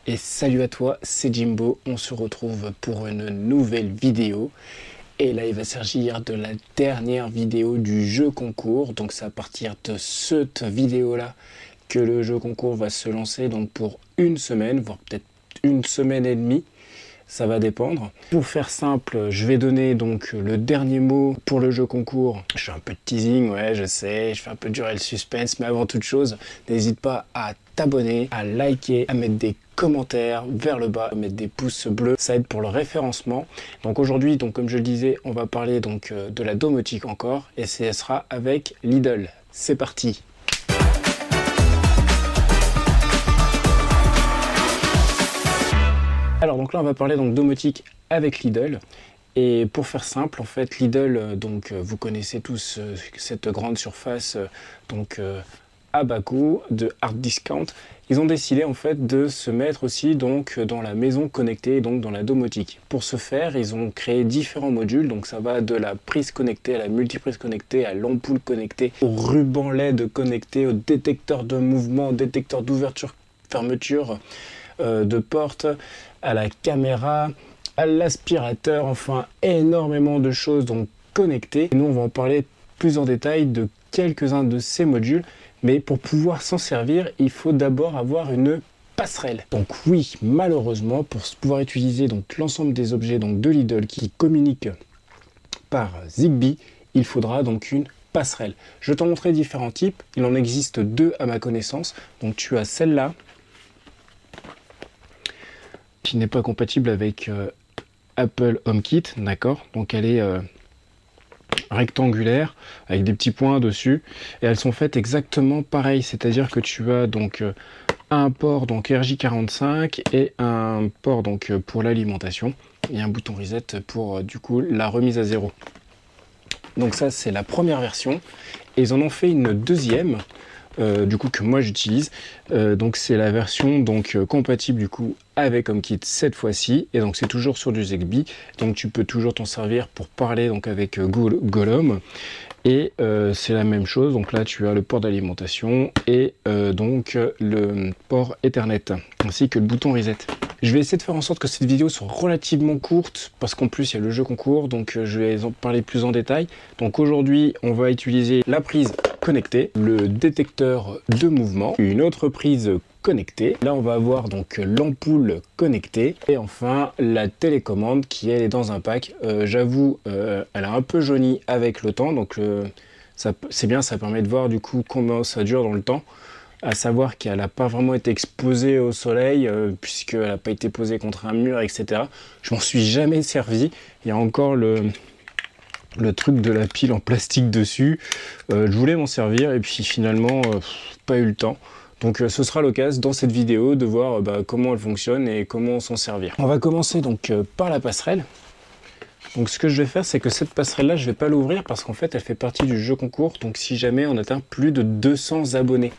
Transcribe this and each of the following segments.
Et salut à toi, c'est Jimbo, on se retrouve pour une nouvelle vidéo. Et là il va s'agir de la dernière vidéo du jeu concours. Donc c'est à partir de cette vidéo là que le jeu concours va se lancer, donc pour une semaine, voire peut-être une semaine et demie. Ça va dépendre. Pour faire simple, je vais donner donc le dernier mot pour le jeu concours. Je fais un peu de teasing, ouais, je sais, je fais un peu durer le suspense, mais avant toute chose, n'hésite pas à t'abonner, à liker, à mettre des commentaires vers le bas, à mettre des pouces bleus, ça aide pour le référencement. Donc aujourd'hui, donc comme je le disais, on va parler donc de la domotique encore, et ce sera avec Lidl. C'est parti. Alors donc là on va parler donc domotique avec Lidl, et pour faire simple en fait Lidl, donc vous connaissez tous cette grande surface à bas coût de hard discount. Ils ont décidé en fait de se mettre aussi donc dans la maison connectée, donc dans la domotique. Pour ce faire, ils ont créé différents modules, donc ça va de la prise connectée à la multiprise connectée, à l'ampoule connectée, au ruban LED connecté, au détecteur de mouvement, détecteur d'ouverture, fermeture de porte, à la caméra, à l'aspirateur, enfin énormément de choses donc connectées. Et nous on va en parler plus en détail de quelques-uns de ces modules, mais pour pouvoir s'en servir, il faut d'abord avoir une passerelle. Donc oui, malheureusement, pour pouvoir utiliser donc l'ensemble des objets donc de Lidl qui communiquent par Zigbee, il faudra donc une passerelle. Je vais t'en montrer différents types, il en existe deux à ma connaissance. Donc tu as celle-là, qui n'est pas compatible avec Apple HomeKit, d'accord. Donc elle est rectangulaire avec des petits points dessus, et elles sont faites exactement pareil, c'est-à-dire que tu as donc un port donc RJ45 et un port donc pour l'alimentation, et un bouton reset pour du coup la remise à zéro. Donc ça c'est la première version, et ils en ont fait une deuxième du coup que moi j'utilise, donc c'est la version donc compatible du coup avec HomeKit cette fois-ci, et donc c'est toujours sur du Zigbee, donc tu peux toujours t'en servir pour parler donc avec Gollum, et c'est la même chose. Donc là tu as le port d'alimentation et donc le port Ethernet ainsi que le bouton reset. Je vais essayer de faire en sorte que cette vidéo soit relativement courte, parce qu'en plus il y a le jeu concours, donc je vais en parler plus en détail. Donc aujourd'hui on va utiliser la prise connectée, le détecteur de mouvement, une autre prise connectée. Là on va avoir donc l'ampoule connectée, et enfin la télécommande qui elle est dans un pack. J'avoue elle a un peu jauni avec le temps, donc c'est bien, ça permet de voir du coup comment ça dure dans le temps. À savoir qu'elle n'a pas vraiment été exposée au soleil, puisqu'elle n'a pas été posée contre un mur, etc. Je m'en suis jamais servi. Il y a encore le truc de la pile en plastique dessus. Je voulais m'en servir, et puis finalement, pas eu le temps. Donc ce sera l'occasion dans cette vidéo de voir comment elle fonctionne et comment s'en servir. On va commencer donc par la passerelle. Donc ce que je vais faire, c'est que cette passerelle là, je vais pas l'ouvrir parce qu'en fait elle fait partie du jeu concours. Donc si jamais on atteint plus de 200 abonnés.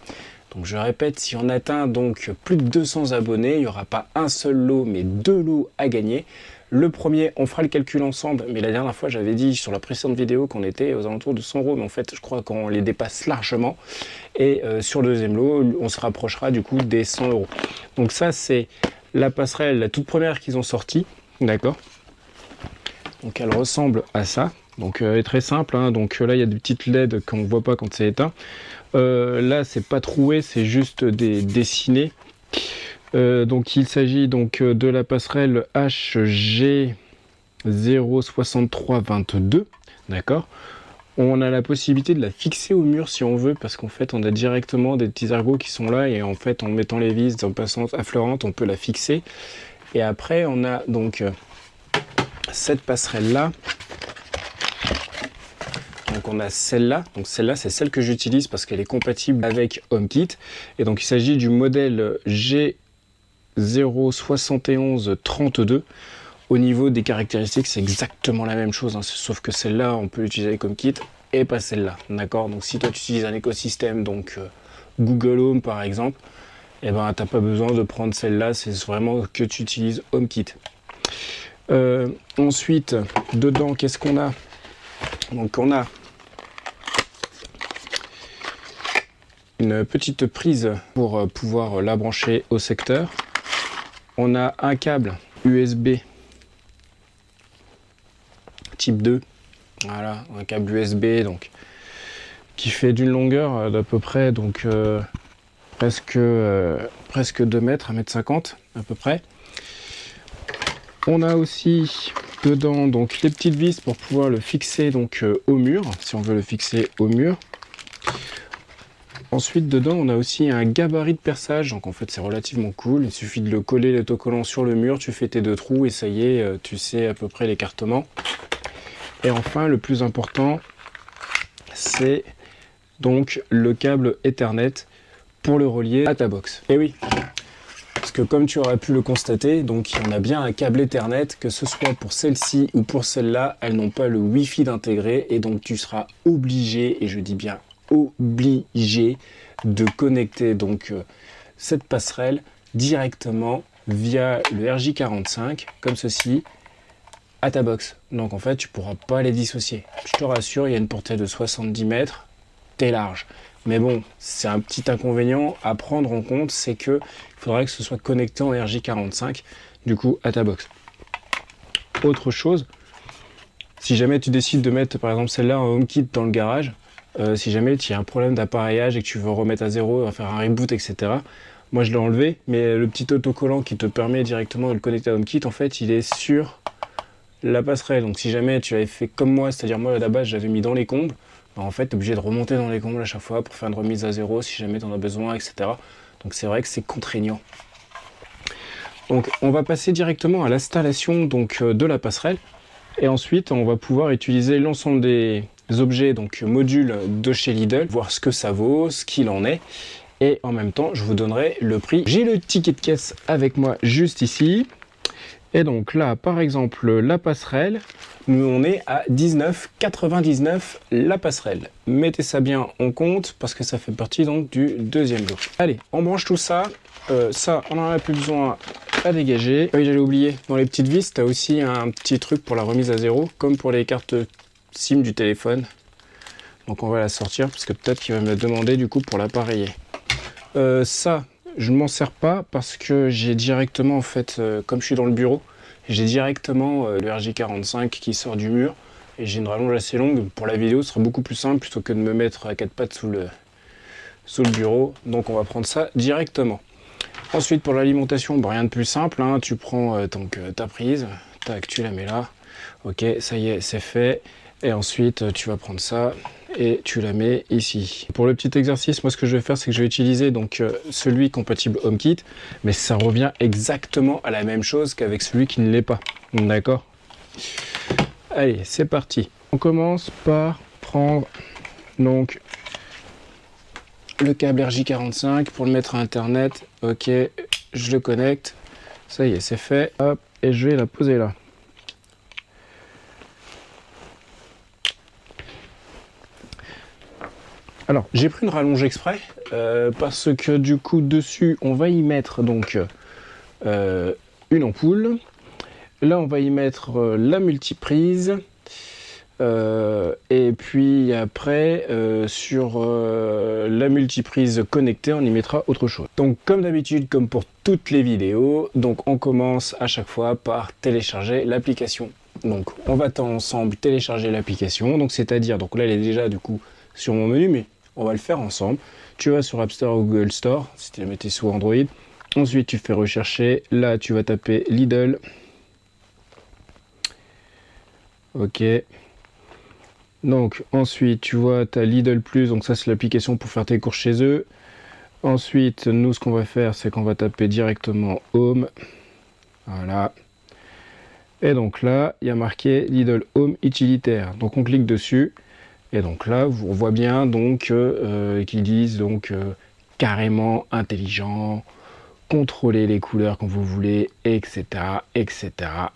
Donc je répète, si on atteint donc plus de 200 abonnés, il n'y aura pas un seul lot, mais deux lots à gagner. Le premier, on fera le calcul ensemble, mais la dernière fois j'avais dit sur la précédente vidéo qu'on était aux alentours de 100 euros, mais en fait je crois qu'on les dépasse largement. Et sur le deuxième lot, on se rapprochera du coup des 100 euros. Donc ça c'est la passerelle, la toute première qu'ils ont sortie, d'accord. Donc elle ressemble à ça. Donc elle est très simple, hein. Donc là il y a des petites LED qu'on ne voit pas quand c'est éteint. Là c'est pas troué, c'est juste des dessinés. Donc il s'agit donc de la passerelle HG06322, d'accord. On a la possibilité de la fixer au mur si on veut, parce qu'en fait on a directement des petits ergots qui sont là, et en fait en mettant les vis en passant affleurante on peut la fixer. Et après on a donc cette passerelle là. Donc on a celle-là, donc celle-là c'est celle que j'utilise parce qu'elle est compatible avec HomeKit, et donc il s'agit du modèle G07132. Au niveau des caractéristiques c'est exactement la même chose, hein, sauf que celle-là on peut l'utiliser avec HomeKit et pas celle-là, d'accord. Donc si toi tu utilises un écosystème donc Google Home par exemple, et ben t'as pas besoin de prendre celle-là, c'est vraiment que tu utilises HomeKit. Ensuite dedans qu'est-ce qu'on a? Donc on a une petite prise pour pouvoir la brancher au secteur. on a un câble USB type 2. Voilà, un câble USB donc qui fait d'une longueur d'à peu près donc presque 2 mètres, 1,50 m à peu près. On a aussi dedans donc les petites vis pour pouvoir le fixer donc au mur, si on veut le fixer au mur. Ensuite dedans on a aussi un gabarit de perçage, donc en fait c'est relativement cool, il suffit de le coller l'autocollant sur le mur, tu fais tes 2 trous et ça y est, tu sais à peu près l'écartement. Et enfin le plus important, c'est donc le câble Ethernet pour le relier à ta box. Et oui, parce que comme tu aurais pu le constater, donc il y en a bien un câble Ethernet, que ce soit pour celle-ci ou pour celle-là, elles n'ont pas le Wi-Fi d'intégrer et donc tu seras obligé, et je dis bien obligé, de connecter donc cette passerelle directement via le RJ45 comme ceci à ta box. Donc en fait tu pourras pas les dissocier. Je te rassure, il y a une portée de 70 mètres, t'es large. Mais bon, c'est un petit inconvénient à prendre en compte, c'est que il faudrait que ce soit connecté en RJ45 du coup à ta box. Autre chose, si jamais tu décides de mettre par exemple celle-là en HomeKit dans le garage, si jamais tu as un problème d'appareillage et que tu veux remettre à zéro, faire un reboot, etc. Moi je l'ai enlevé, mais le petit autocollant qui te permet directement de le connecter à HomeKit, en fait il est sur la passerelle. Donc si jamais tu avais fait comme moi, c'est-à-dire moi à la base j'avais mis dans les combles, en fait tu es obligé de remonter dans les combles à chaque fois pour faire une remise à zéro si jamais tu en as besoin, etc. Donc c'est vrai que c'est contraignant. Donc on va passer directement à l'installation donc de la passerelle et ensuite on va pouvoir utiliser l'ensemble des objets, donc modules de chez Lidl, voir ce que ça vaut, ce qu'il en est, et en même temps je vous donnerai le prix. J'ai le ticket de caisse avec moi juste ici, et donc là par exemple la passerelle, nous on est à 19,99 la passerelle. Mettez ça bien en compte parce que ça fait partie donc du deuxième lot. Allez, on branche tout ça. Ça on n'en a plus besoin à dégager. Oui, j'allais oublier, dans les petites vis tu as aussi un petit truc pour la remise à zéro, comme pour les cartes SIM du téléphone. Donc on va la sortir parce que peut-être qu'il va me la demander du coup pour l'appareiller. Ça je ne m'en sers pas parce que j'ai directement en fait, comme je suis dans le bureau, j'ai directement le RJ45 qui sort du mur et j'ai une rallonge assez longue. Pour la vidéo ce sera beaucoup plus simple plutôt que de me mettre à 4 pattes sous le bureau. Donc on va prendre ça directement. Ensuite pour l'alimentation, bah, rien de plus simple, hein. Tu prends donc ta prise, tac, tu la mets là, ok, ça y est, c'est fait. Et ensuite tu vas prendre ça et tu la mets ici. Pour le petit exercice, moi ce que je vais faire, c'est que je vais utiliser donc celui compatible HomeKit, mais ça revient exactement à la même chose qu'avec celui qui ne l'est pas. D'accord? Allez, c'est parti. On commence par prendre donc le câble RJ45 pour le mettre à internet. Ok, je le connecte. Ça y est, c'est fait. Hop, et je vais la poser là. Alors, j'ai pris une rallonge exprès parce que du coup dessus on va y mettre donc une ampoule. Là on va y mettre la multiprise. Et puis après sur la multiprise connectée on y mettra autre chose. Donc comme d'habitude, comme pour toutes les vidéos, donc on commence à chaque fois par télécharger l'application. Donc on va ensemble télécharger l'application, donc c'est-à-dire, donc là elle est déjà du coup sur mon menu, mais on va le faire ensemble. Tu vas sur App Store ou Google Store si tu la mettais sous Android. Ensuite tu fais rechercher, là tu vas taper Lidl. Ok. Donc ensuite tu vois ta Lidl Plus, donc ça c'est l'application pour faire tes courses chez eux. Ensuite nous ce qu'on va faire, c'est qu'on va taper directement Home. Voilà. Et donc là il y a marqué Lidl Home utilitaire. Donc on clique dessus. Et donc là on voit bien donc qu'ils disent donc carrément intelligent, contrôler les couleurs quand vous voulez, etc. etc.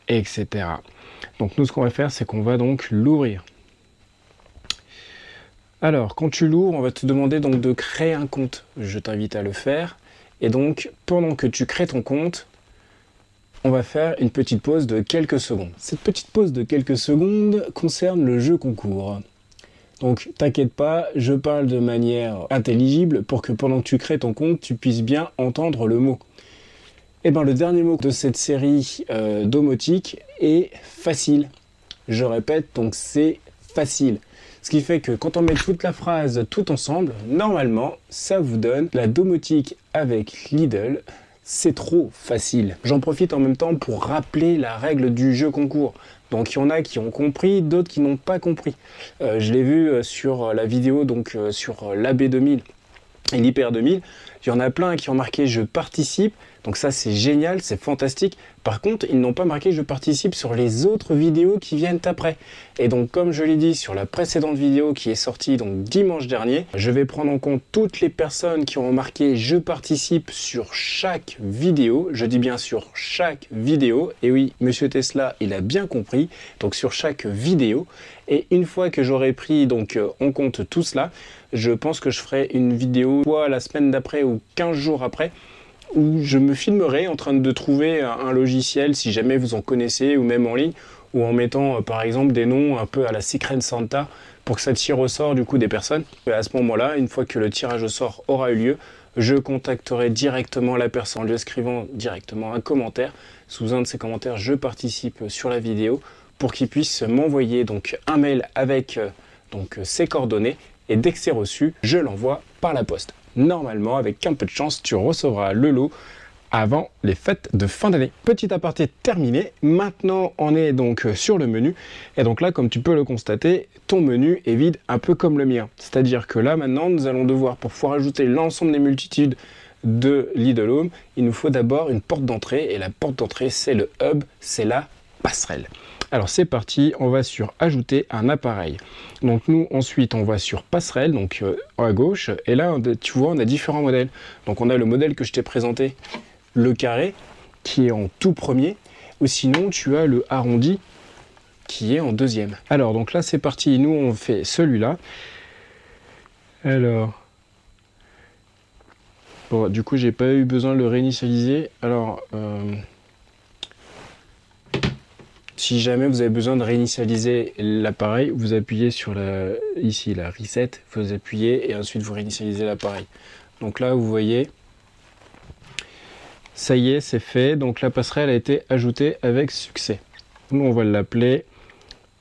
etc. Donc nous ce qu'on va faire, c'est qu'on va donc l'ouvrir. Alors, quand tu l'ouvres, on va te demander donc de créer un compte. Je t'invite à le faire. Et donc, pendant que tu crées ton compte, on va faire une petite pause de quelques secondes. Cette petite pause de quelques secondes concerne le jeu concours. Donc, t'inquiète pas, je parle de manière intelligible pour que pendant que tu crées ton compte, tu puisses bien entendre le mot. Et ben le dernier mot de cette série domotique est facile. Je répète, donc c'est facile. Ce qui fait que quand on met toute la phrase tout ensemble, normalement, ça vous donne la domotique avec Lidl. C'est trop facile. J'en profite en même temps pour rappeler la règle du jeu concours. Donc il y en a qui ont compris, d'autres qui n'ont pas compris. Je l'ai vu sur la vidéo, donc sur l'AB2000 et l'Hyper 2000. Il y en a plein qui ont marqué « je participe ». Donc ça c'est génial, c'est fantastique. Par contre, ils n'ont pas marqué « je participe » sur les autres vidéos qui viennent après. Et donc comme je l'ai dit sur la précédente vidéo qui est sortie donc dimanche dernier, je vais prendre en compte toutes les personnes qui ont marqué « je participe » sur chaque vidéo. Je dis bien sur chaque vidéo. Et oui, Monsieur Tesla, il a bien compris. Donc sur chaque vidéo. Et une fois que j'aurai pris donc en compte tout cela, je pense que je ferai une vidéo soit la semaine d'après ou 15 jours après, où je me filmerai en train de trouver un logiciel, si jamais vous en connaissez, ou même en ligne, ou en mettant par exemple des noms un peu à la Secret Santa, pour que ça tire au sort du coup des personnes. Et à ce moment-là, une fois que le tirage au sort aura eu lieu, je contacterai directement la personne en lui écrivant directement un commentaire. Sous un de ces commentaires, je participe sur la vidéo, pour qu'il puisse m'envoyer donc un mail avec donc ses coordonnées, et dès que c'est reçu, je l'envoie par la poste. Normalement, avec un peu de chance, tu recevras le lot avant les fêtes de fin d'année. Petit aparté terminé, maintenant on est donc sur le menu, et donc là comme tu peux le constater, ton menu est vide un peu comme le mien. C'est-à-dire que là maintenant nous allons devoir, pour pouvoir ajouter l'ensemble des multitudes de Lidl Home, il nous faut d'abord une porte d'entrée, et la porte d'entrée c'est le hub, c'est la passerelle. Alors c'est parti, on va sur ajouter un appareil. Donc nous ensuite on va sur passerelle, donc à gauche, et là tu vois on a différents modèles. Donc on a le modèle que je t'ai présenté, le carré, qui est en tout premier, ou sinon tu as le arrondi qui est en deuxième. Alors donc là c'est parti, nous on fait celui-là. Alors bon, du coup j'ai pas eu besoin de le réinitialiser. Alors si jamais vous avez besoin de réinitialiser l'appareil, vous appuyez sur ici la reset, vous appuyez et ensuite vous réinitialisez l'appareil. Donc là vous voyez, ça y est, c'est fait. Donc la passerelle a été ajoutée avec succès. Nous on va l'appeler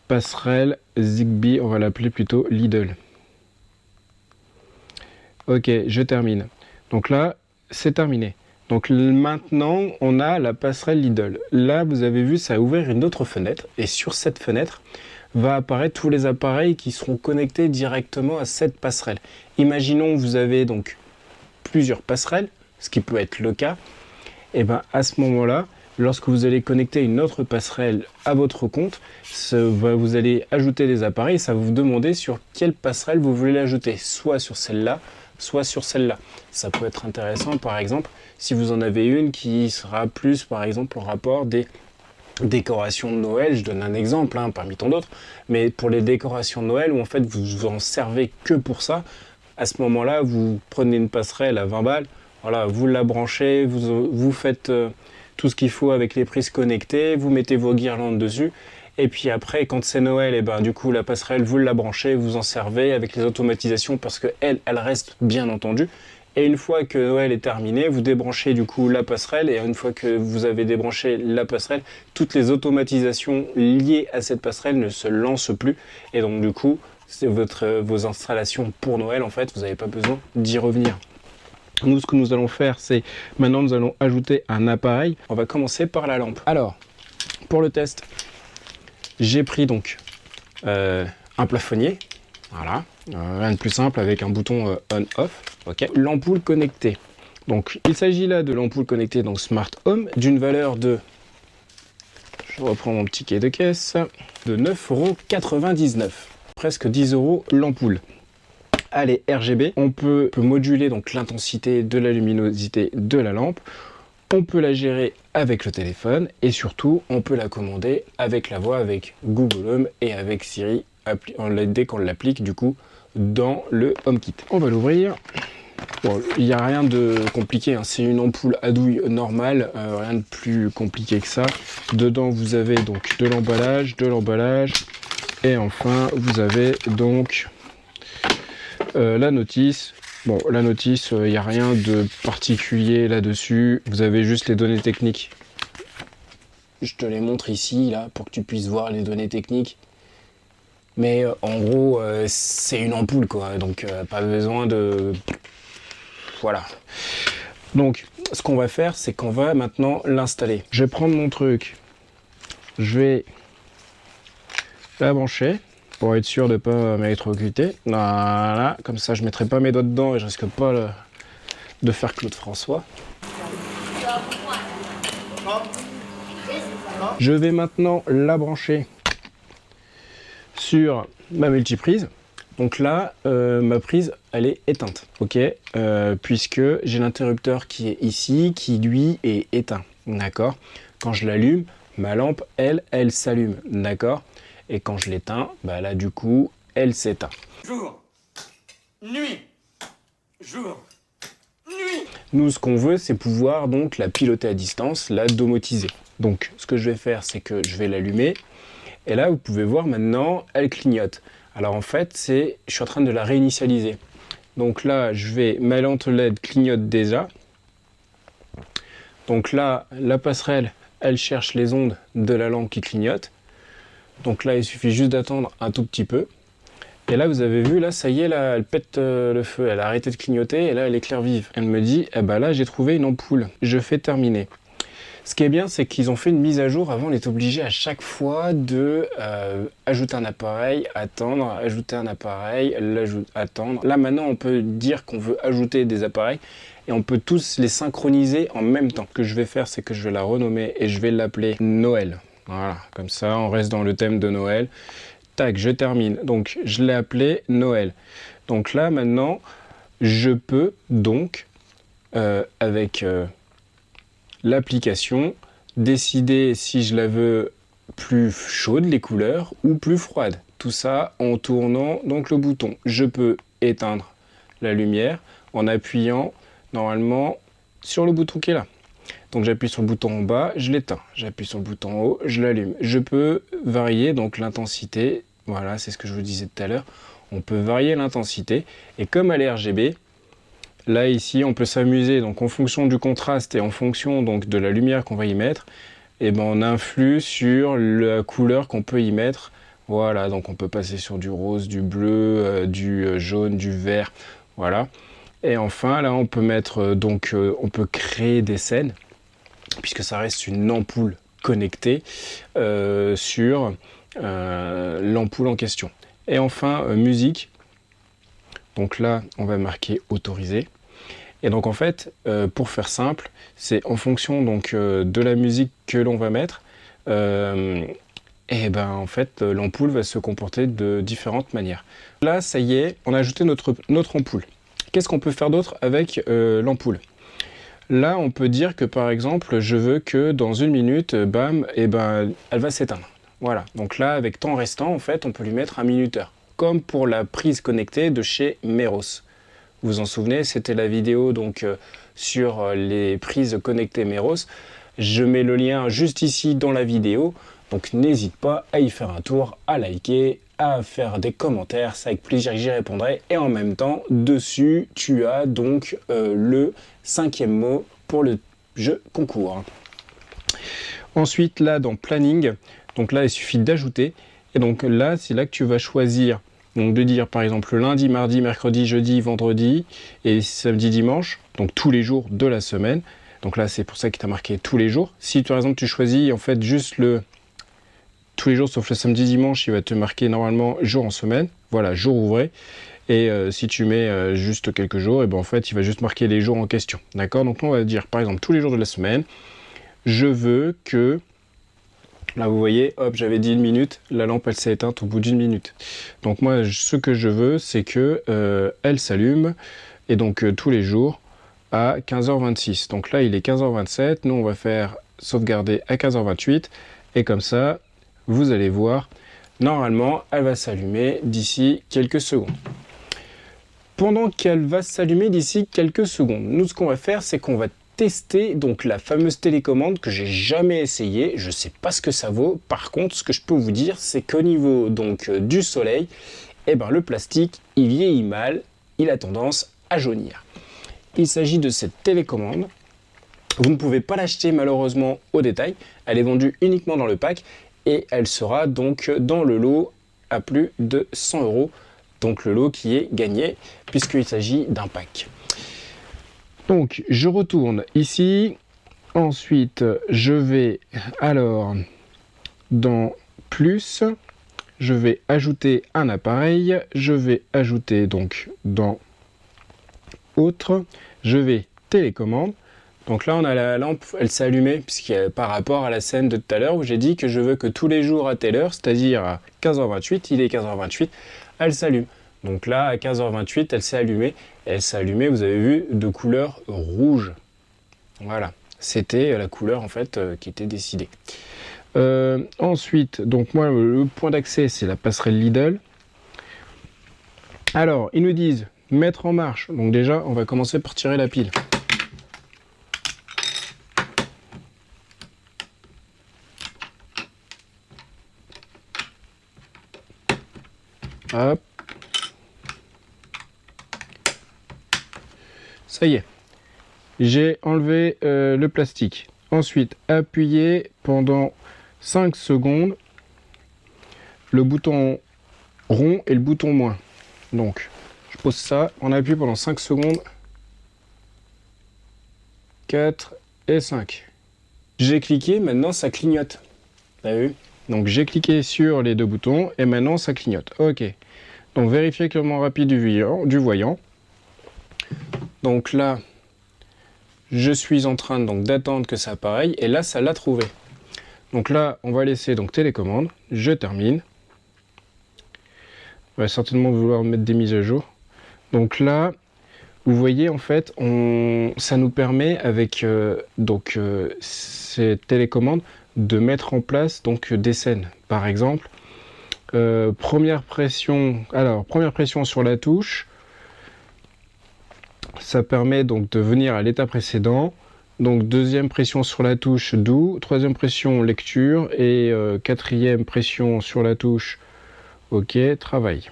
passerelle Zigbee, on va l'appeler plutôt Lidl. Ok, je termine. Donc là c'est terminé. Donc maintenant, on a la passerelle Lidl. Là, vous avez vu, ça a ouvert une autre fenêtre. Et sur cette fenêtre, va apparaître tous les appareils qui seront connectés directement à cette passerelle. Imaginons que vous avez donc plusieurs passerelles, ce qui peut être le cas. Et bien à ce moment-là, lorsque vous allez connecter une autre passerelle à votre compte, vous allez ajouter des appareils. Ça va vous demander sur quelle passerelle vous voulez l'ajouter. Soit sur celle-là, soit sur celle-là. Ça peut être intéressant par exemple si vous en avez une qui sera plus par exemple en rapport des décorations de Noël. Je donne un exemple parmi tant d'autres, mais pour les décorations de Noël où en fait vous en servez que pour ça, à ce moment-là vous prenez une passerelle à 20 balles, voilà, vous la branchez, vous faites tout ce qu'il faut avec les prises connectées, vous mettez vos guirlandes dessus. Et puis après, quand c'est Noël, et ben du coup la passerelle, vous la branchez, vous en servez avec les automatisations parce que elle reste bien entendu. Et une fois que Noël est terminé, vous débranchez du coup la passerelle. Et une fois que vous avez débranché la passerelle, toutes les automatisations liées à cette passerelle ne se lancent plus. Et donc du coup, c'est vos installations pour Noël, en fait, vous n'avez pas besoin d'y revenir. Nous, ce que nous allons faire, c'est maintenant nous allons ajouter un appareil. On va commencer par la lampe. Alors, pour le test, j'ai pris donc un plafonnier, voilà, rien de plus simple avec un bouton on-off, ok. L'ampoule connectée, donc il s'agit là de l'ampoule connectée donc Smart Home d'une valeur de, je reprends mon ticket de caisse, de 9,99 €, presque 10 € l'ampoule. Elle est RGB, on peut moduler donc l'intensité de la luminosité de la lampe. On peut la gérer avec le téléphone et surtout on peut la commander avec la voix, avec Google Home et avec Siri dès qu'on l'applique du coup dans le HomeKit. On va l'ouvrir. Bon, il n'y a rien de compliqué, c'est une ampoule à douille normale, rien de plus compliqué que ça. Dedans vous avez donc de l'emballage et enfin vous avez donc la notice. Bon, la notice, il n'y a rien de particulier là-dessus. Vous avez juste les données techniques. Je te les montre ici, là, pour que tu puisses voir les données techniques. Mais en gros, c'est une ampoule, quoi. Donc, pas besoin de... Voilà. Donc, ce qu'on va faire, c'est qu'on va maintenant l'installer. Je vais prendre mon truc. Je vais la brancher pour être sûr de ne pas m'électrocuter. Voilà, comme ça je ne mettrai pas mes doigts dedans et je risque pas de faire Claude François. Je vais maintenant la brancher sur ma multiprise. Donc là, ma prise, elle est éteinte, ok, puisque j'ai l'interrupteur qui est ici, qui lui est éteint, d'accord. Quand je l'allume, ma lampe, elle s'allume, d'accord. Et quand je l'éteins, bah là du coup, elle s'éteint. Jour, nuit, jour, nuit. Nous, ce qu'on veut, c'est pouvoir donc la piloter à distance, la domotiser. Donc, ce que je vais faire, c'est que je vais l'allumer. Et là, vous pouvez voir maintenant, elle clignote. Alors en fait, je suis en train de la réinitialiser. Donc là, ma lampe LED clignote déjà. Donc là, la passerelle, elle cherche les ondes de la lampe qui clignote. Donc là, il suffit juste d'attendre un tout petit peu. Et là, vous avez vu, là, ça y est, là, elle pète le feu. Elle a arrêté de clignoter et là, elle éclaire vive. Elle me dit, eh ben là, j'ai trouvé une ampoule. Je fais terminer. Ce qui est bien, c'est qu'ils ont fait une mise à jour. Avant, on était obligé à chaque fois de ajouter un appareil, attendre, ajouter un appareil, attendre. Là, maintenant, on peut dire qu'on veut ajouter des appareils et on peut tous les synchroniser en même temps. Ce que je vais faire, c'est que je vais la renommer et je vais l'appeler Noël. Voilà, comme ça, on reste dans le thème de Noël. Tac, je termine. Donc, je l'ai appelé Noël. Donc là, maintenant, je peux donc, avec l'application, décider si je la veux plus chaude, les couleurs, ou plus froide. Tout ça en tournant donc le bouton. Je peux éteindre la lumière en appuyant, normalement, sur le bouton qui est là. Donc j'appuie sur le bouton en bas, je l'éteins. J'appuie sur le bouton en haut, je l'allume. Je peux varier donc l'intensité. Voilà, c'est ce que je vous disais tout à l'heure. On peut varier l'intensité. Et comme elle est RGB, là ici, on peut s'amuser. Donc en fonction du contraste et en fonction donc de la lumière qu'on va y mettre, et ben on influe sur la couleur qu'on peut y mettre. Voilà, donc on peut passer sur du rose, du bleu, du jaune, du vert. Voilà. Et enfin, là, on peut mettre on peut créer des scènes, puisque ça reste une ampoule connectée sur l'ampoule en question. Et enfin, musique. Donc là, on va marquer autorisé. Et donc en fait, pour faire simple, c'est en fonction donc de la musique que l'on va mettre, et ben en fait, l'ampoule va se comporter de différentes manières. Là, ça y est, on a ajouté notre ampoule. Qu'est-ce qu'on peut faire d'autre avec l'ampoule ? Là, on peut dire que par exemple, je veux que dans 1 minute, bam, et ben, elle va s'éteindre. Voilà. Donc là, avec temps restant, en fait, on peut lui mettre un minuteur. Comme pour la prise connectée de chez Meros. Vous vous en souvenez, c'était la vidéo donc sur les prises connectées Meros. Je mets le lien juste ici dans la vidéo. Donc n'hésite pas à y faire un tour, à liker, à faire des commentaires. C'est avec plaisir que j'y répondrai. Et en même temps, dessus, tu as donc le 5e mot pour le jeu concours. Ensuite, là, dans Planning, donc là, il suffit d'ajouter. Et donc là, c'est là que tu vas choisir. Donc de dire par exemple lundi, mardi, mercredi, jeudi, vendredi et samedi, dimanche. Donc tous les jours de la semaine. Donc là, c'est pour ça qu'il t'a marqué tous les jours. Si par exemple tu choisis en fait juste tous les jours sauf le samedi, dimanche, il va te marquer normalement jour en semaine. Voilà, jour ouvré. Et si tu mets juste quelques jours, et ben en fait, il va juste marquer les jours en question. D'accord? Donc on va dire par exemple tous les jours de la semaine, je veux que... Là, vous voyez, hop, j'avais dit 1 minute, la lampe, elle s'est éteinte au bout d'1 minute. Donc moi, ce que je veux, c'est que elle s'allume, et donc tous les jours, à 15h26. Donc là, il est 15h27, nous, on va faire sauvegarder à 15h28, et comme ça, vous allez voir, normalement, elle va s'allumer d'ici quelques secondes. Pendant qu'elle va s'allumer d'ici quelques secondes, nous, ce qu'on va faire, c'est qu'on va tester donc la fameuse télécommande que j'ai jamais essayé. Je sais pas ce que ça vaut. Par contre, ce que je peux vous dire, c'est qu'au niveau donc du soleil, eh ben le plastique, il vieillit mal, il a tendance à jaunir. Il s'agit de cette télécommande. Vous ne pouvez pas l'acheter malheureusement au détail. Elle est vendue uniquement dans le pack et elle sera donc dans le lot à plus de 100 €. Donc le lot qui est gagné puisqu'il s'agit d'un pack. Donc je retourne ici. Ensuite je vais alors dans plus. Je vais ajouter un appareil. Je vais ajouter donc dans autre. Je vais télécommande. Donc là, on a la lampe, elle s'est allumée, par rapport à la scène de tout à l'heure où j'ai dit que je veux que tous les jours à telle heure, c'est-à-dire à 15h28, il est 15h28, elle s'allume. Donc là, à 15h28, elle s'est allumée. Elle s'est allumée, vous avez vu, de couleur rouge. Voilà, c'était la couleur en fait qui était décidée. Ensuite, donc moi, le point d'accès, c'est la passerelle Lidl. Alors, ils nous disent mettre en marche. Donc déjà, on va commencer par tirer la pile. Hop. Ça y est. J'ai enlevé le plastique. Ensuite, appuyez pendant 5 secondes le bouton rond et le bouton moins. Donc, je pose ça, on appuie pendant 5 secondes. 4 et 5. J'ai cliqué, maintenant ça clignote. Vous avez vu? Donc j'ai cliqué sur les deux boutons et maintenant ça clignote. Ok. Donc vérifiez l'éclairement rapide du voyant. Donc là, je suis en train donc d'attendre que ça apparaisse et là ça l'a trouvé. Donc là, on va laisser donc télécommande. Je termine. On va certainement vouloir mettre des mises à jour. Donc là, vous voyez en fait, ça nous permet avec ces télécommandes de mettre en place donc des scènes. Par exemple, première pression sur la touche, ça permet donc de venir à l'état précédent. Donc deuxième pression sur la touche doux, troisième pression lecture et quatrième pression sur la touche OK, travail.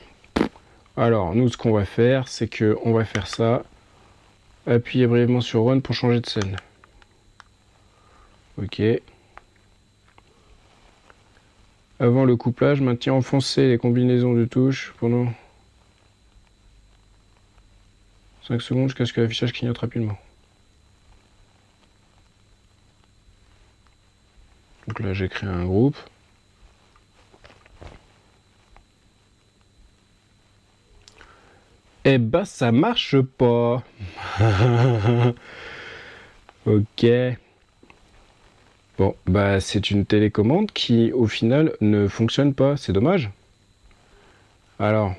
Alors nous ce qu'on va faire, c'est que on va faire ça. Appuyez brièvement sur Run pour changer de scène. OK. Avant le couplage, maintiens enfoncé les combinaisons de touches pendant 5 secondes jusqu'à ce que l'affichage clignote rapidement. Donc là, j'ai créé un groupe. Eh ben, ça marche pas. Ok. Bon, bah c'est une télécommande qui, au final, ne fonctionne pas. C'est dommage. Alors,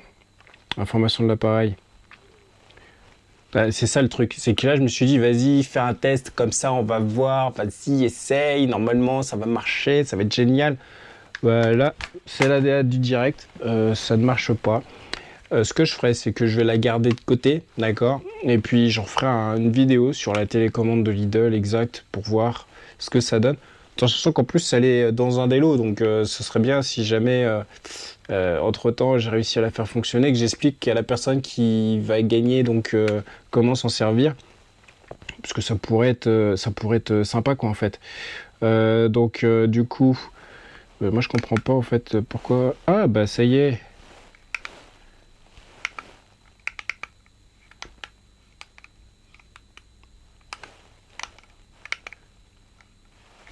information de l'appareil. Bah, c'est ça le truc. C'est que là, je me suis dit, vas-y, fais un test comme ça, on va voir. Vas-y, essaye. Normalement, ça va marcher. Ça va être génial. Voilà, c'est l'ADA du direct. Ça ne marche pas. Ce que je ferai, c'est que je vais la garder de côté, d'accord? Et puis j'en ferai une vidéo sur la télécommande de Lidl exact pour voir ce que ça donne. Attention qu'en plus elle est dans un des lots, donc ce serait bien si jamais entre temps j'ai réussi à la faire fonctionner, que j'explique à la personne qui va gagner donc comment s'en servir, parce que ça pourrait être sympa quoi en fait. Du coup, moi je comprends pas en fait pourquoi. Ah bah ça y est.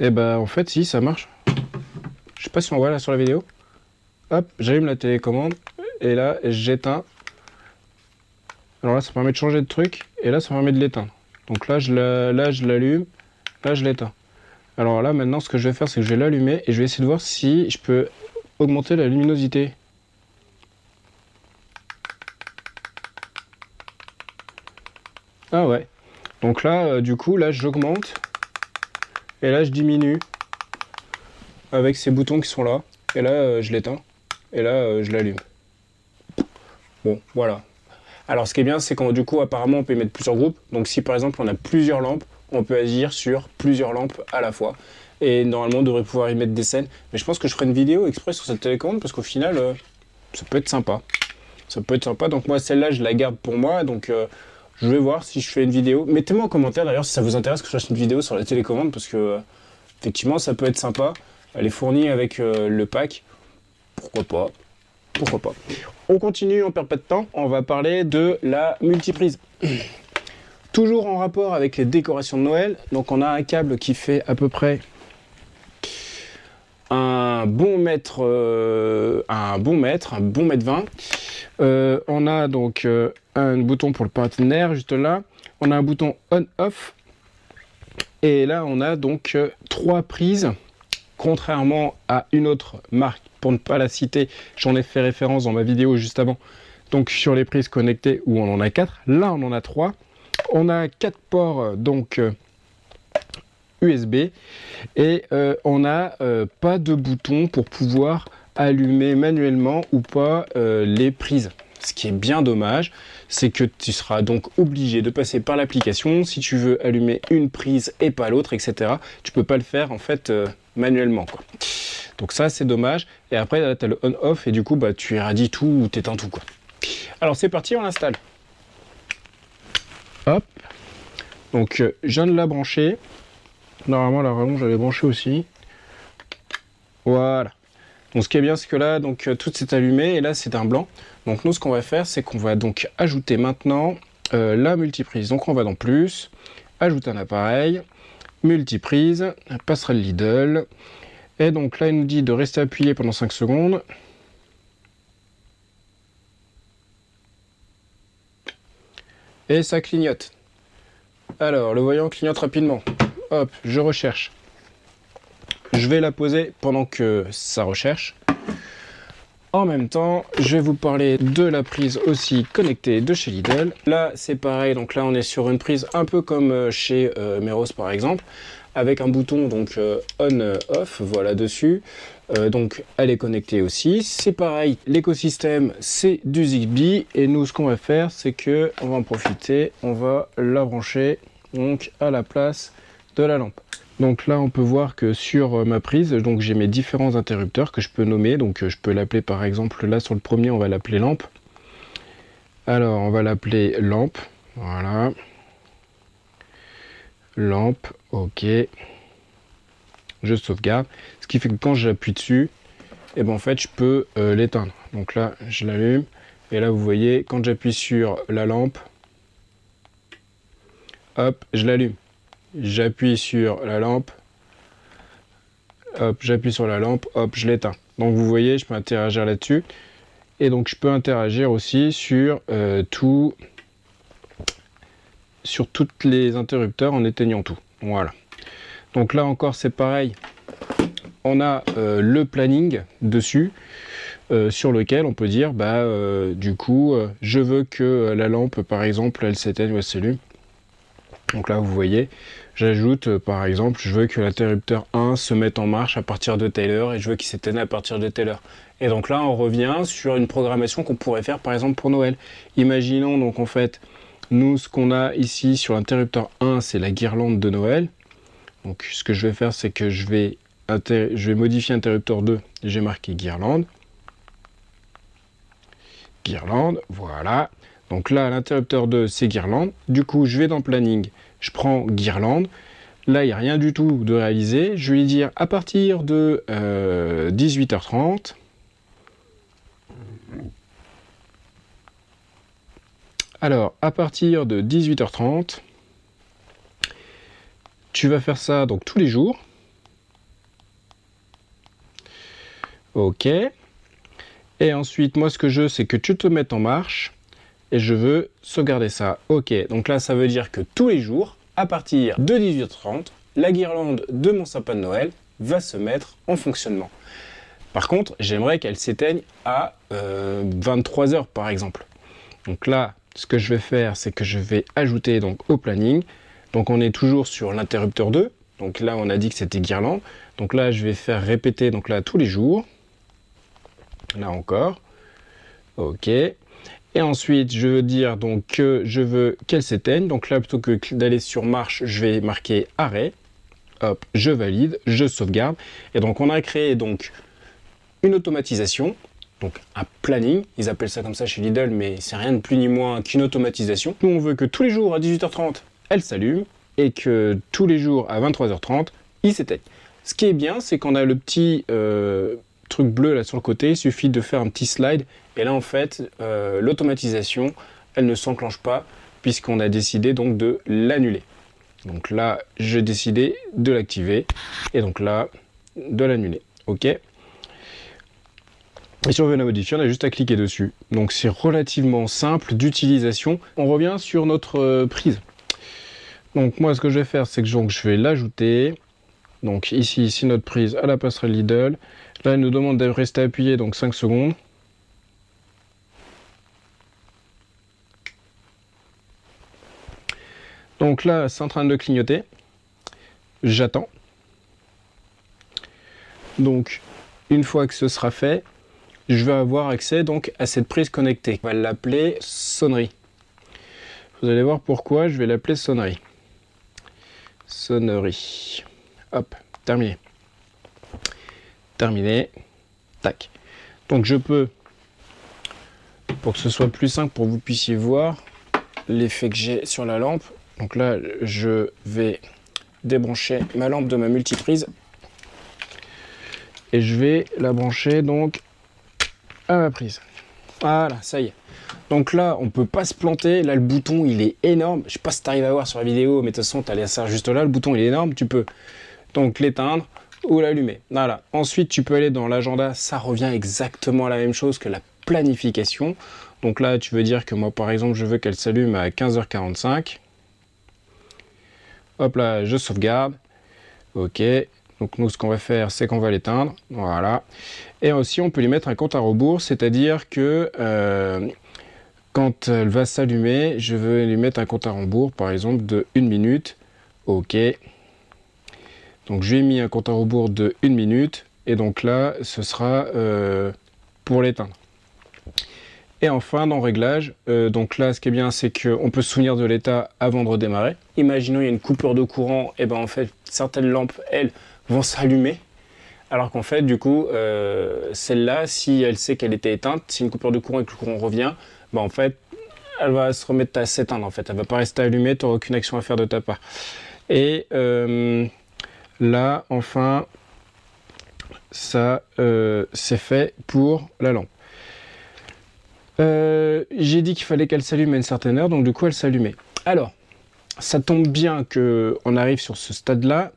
Et bah en fait si ça marche. Je sais pas si on voit là sur la vidéo. Hop, j'allume la télécommande et là j'éteins. Alors là ça permet de changer de truc et là ça permet de l'éteindre. Donc là je l'allume, là je l'éteins. Alors là maintenant ce que je vais faire c'est que je vais l'allumer et je vais essayer de voir si je peux augmenter la luminosité. Ah ouais. Donc là du coup là j'augmente. Et là, je diminue avec ces boutons qui sont là. Et là, je l'éteins. Et là, je l'allume. Bon, voilà. Alors, ce qui est bien, c'est qu'du coup, apparemment, on peut y mettre plusieurs groupes. Donc, si par exemple, on a plusieurs lampes, on peut agir sur plusieurs lampes à la fois. Et normalement, on devrait pouvoir y mettre des scènes. Mais je pense que je ferai une vidéo exprès sur cette télécommande parce qu'au final, ça peut être sympa. Ça peut être sympa. Donc, moi, celle-là, je la garde pour moi. Donc, Je vais voir si je fais une vidéo. Mettez-moi en commentaire d'ailleurs si ça vous intéresse que je fasse une vidéo sur la télécommande parce que effectivement ça peut être sympa. Elle est fournie avec le pack. Pourquoi pas? Pourquoi pas? On continue, on perd pas de temps. On va parler de la multiprise. Toujours en rapport avec les décorations de Noël. Donc on a un câble qui fait à peu près un bon mètre 20. On a donc un bouton pour le partenaire juste là. On a un bouton on-off. Et là on a donc 3 prises. Contrairement à une autre marque, pour ne pas la citer, j'en ai fait référence dans ma vidéo juste avant. Donc sur les prises connectées où on en a 4, là on en a 3. On a 4 ports donc USB et on n'a pas de bouton pour pouvoir allumer manuellement ou pas les prises. Ce qui est bien dommage, c'est que tu seras donc obligé de passer par l'application. Si tu veux allumer une prise et pas l'autre, etc., tu peux pas le faire en fait manuellement, quoi. Donc ça c'est dommage. Et après là tu as le on-off et du coup bah, tu irradies tout ou tu éteins tout, quoi. Alors c'est parti, on l'installe. Hop. Donc je viens de la brancher. Normalement la rallonge elle est branchée aussi. Voilà. Donc ce qui est bien c'est que là donc tout s'est allumé et là c'est un blanc. Donc nous ce qu'on va faire c'est qu'on va donc ajouter maintenant la multiprise. Donc on va dans plus, ajouter un appareil, multiprise, passerelle Lidl. Et donc là il nous dit de rester appuyé pendant 5 secondes. Et ça clignote. Alors le voyant clignote rapidement. Hop, je recherche. Je vais la poser pendant que ça recherche. En même temps, je vais vous parler de la prise aussi connectée de chez Lidl. Là, c'est pareil. Donc là, on est sur une prise un peu comme chez Meros par exemple, avec un bouton donc on/off, voilà dessus. Donc elle est connectée aussi. C'est pareil. L'écosystème, c'est du Zigbee. Et nous, ce qu'on va faire, c'est que on va en profiter. On va la brancher donc à la place de la lampe. Donc là on peut voir que sur ma prise, donc j'ai mes différents interrupteurs que je peux nommer. Donc je peux l'appeler par exemple, là sur le premier on va l'appeler lampe. Alors on va l'appeler lampe, voilà. Lampe, ok. Je sauvegarde. Ce qui fait que quand j'appuie dessus, et ben en fait je peux l'éteindre. Donc là je l'allume. Et là vous voyez, quand j'appuie sur la lampe, hop, je l'allume. J'appuie sur la lampe, hop, j'appuie sur la lampe, hop, je l'éteins. Donc vous voyez, je peux interagir là-dessus. Et donc je peux interagir aussi sur toutes les interrupteurs en éteignant tout. Voilà. Donc là encore c'est pareil. On a le planning dessus, sur lequel on peut dire, bah du coup, je veux que la lampe, par exemple, elle s'éteigne ou elle s'allume. Donc là vous voyez, j'ajoute par exemple, je veux que l'interrupteur 1 se mette en marche à partir de telle heure et je veux qu'il s'éteigne à partir de telle heure. Et donc là on revient sur une programmation qu'on pourrait faire par exemple pour Noël. Imaginons donc en fait, nous ce qu'on a ici sur l'interrupteur 1 c'est la guirlande de Noël. Donc ce que je vais faire c'est que je vais modifier interrupteur 2, j'ai marqué guirlande. Guirlande, voilà. Donc là, l'interrupteur 2, c'est guirlande. Du coup, je vais dans planning, je prends guirlande. Là, il n'y a rien du tout de réalisé. Je vais lui dire à partir de 18h30. Alors, à partir de 18h30, tu vas faire ça donc tous les jours. Ok. Et ensuite, moi, ce que je veux, c'est que tu te mettes en marche. Et je veux sauvegarder ça. Ok, donc là, ça veut dire que tous les jours, à partir de 18h30, la guirlande de mon sapin de Noël va se mettre en fonctionnement. Par contre, j'aimerais qu'elle s'éteigne à 23h, par exemple. Donc là, ce que je vais faire, c'est que je vais ajouter donc au planning. Donc on est toujours sur l'interrupteur 2. Donc là, on a dit que c'était guirlande. Donc là, je vais faire répéter donc là tous les jours. Là encore. Ok. Et ensuite, je veux dire donc que je veux qu'elle s'éteigne. Donc là, plutôt que d'aller sur marche, je vais marquer arrêt. Hop, je valide, je sauvegarde. Et donc, on a créé donc une automatisation donc un planning, ils appellent ça comme ça chez Lidl, mais c'est rien de plus ni moins qu'une automatisation. Nous, on veut que tous les jours à 18h30, elle s'allume, et que tous les jours à 23h30, il s'éteigne. Ce qui est bien, c'est qu'on a le petit truc bleu là sur le côté, il suffit de faire un petit slide, et là en fait, l'automatisation, elle ne s'enclenche pas, puisqu'on a décidé donc de l'annuler. Donc là, j'ai décidé de l'activer, et donc là, de l'annuler. OK. Et si on veut la modifier, on a juste à cliquer dessus. Donc c'est relativement simple d'utilisation. On revient sur notre prise. Donc moi, ce que je vais faire, c'est que je vais l'ajouter. Donc ici, notre prise à la passerelle Lidl. Là, elle nous demande de rester appuyé, donc 5 secondes. Donc là, c'est en train de clignoter. J'attends. Donc, une fois que ce sera fait, je vais avoir accès donc à cette prise connectée. On va l'appeler sonnerie. Vous allez voir pourquoi je vais l'appeler sonnerie. Sonnerie. Hop, terminé. Terminé. Tac. Donc je peux, pour que ce soit plus simple, pour que vous puissiez voir l'effet que j'ai sur la lampe. Donc là, je vais débrancher ma lampe de ma multiprise. Et je vais la brancher donc à ma prise. Voilà, ça y est. Donc là, on peut pas se planter. Là, le bouton, il est énorme. Je sais pas si tu arrives à voir sur la vidéo, mais de toute façon, tu as les ça juste là. Le bouton, il est énorme. Tu peux donc l'éteindre ou l'allumer. Voilà. Ensuite, tu peux aller dans l'agenda. Ça revient exactement à la même chose que la planification. Donc là, tu veux dire que moi, par exemple, je veux qu'elle s'allume à 15h45. Hop là, je sauvegarde. OK. Donc nous, ce qu'on va faire, c'est qu'on va l'éteindre. Voilà. Et aussi, on peut lui mettre un compte à rebours, c'est-à-dire que quand elle va s'allumer, je vais lui mettre un compte à rebours, par exemple, de 1 minute. OK. Donc, je lui ai mis un compte à rebours de 1 minute. Et donc là, ce sera pour l'éteindre. Et enfin, dans Réglages, donc là, ce qui est bien, c'est qu'on peut se souvenir de l'état avant de redémarrer. Imaginons, il y a une coupure de courant, et ben en fait, certaines lampes, elles, vont s'allumer. Alors qu'en fait, du coup, celle-là, si elle sait qu'elle était éteinte, si une coupure de courant et que le courant revient, ben en fait, elle va se remettre à s'éteindre. En fait, elle va pas rester allumée, tu n'auras aucune action à faire de ta part. Et là, enfin, ça, c'est fait pour la lampe. J'ai dit qu'il fallait qu'elle s'allume à une certaine heure, donc du coup, elle s'allumait. Alors, ça tombe bien qu'on arrive sur ce stade-là,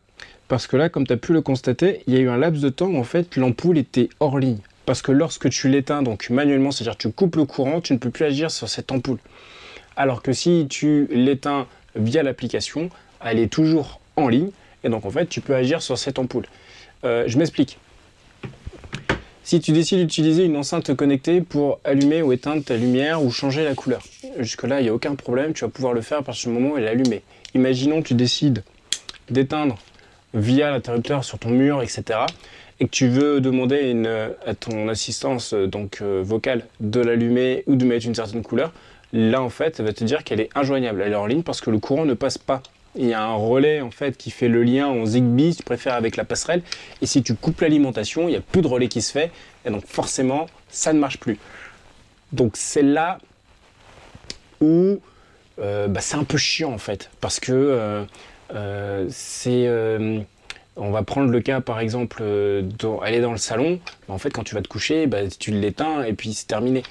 parce que là, comme tu as pu le constater, il y a eu un laps de temps où en fait l'ampoule était hors ligne. Parce que lorsque tu l'éteins donc manuellement, c'est-à-dire tu coupes le courant, tu ne peux plus agir sur cette ampoule. Alors que si tu l'éteins via l'application, elle est toujours en ligne, et donc en fait tu peux agir sur cette ampoule. Je m'explique. Si tu décides d'utiliser une enceinte connectée pour allumer ou éteindre ta lumière ou changer la couleur, jusque-là il n'y a aucun problème, tu vas pouvoir le faire à partir du moment où elle est allumée. Imaginons que tu décides d'éteindre via l'interrupteur sur ton mur, etc. et que tu veux demander à ton assistance vocale de l'allumer ou de mettre une certaine couleur, là en fait elle va te dire qu'elle est injoignable, elle est en ligne parce que le courant ne passe pas. Il y a un relais en fait qui fait le lien en Zigbee, si tu préfères, avec la passerelle, et si tu coupes l'alimentation, il n'y a plus de relais qui se fait, et donc forcément ça ne marche plus. Donc c'est là où c'est un peu chiant en fait, parce que on va prendre le cas par exemple, elle est dans le salon, en fait quand tu vas te coucher, tu l'éteins et puis c'est terminé.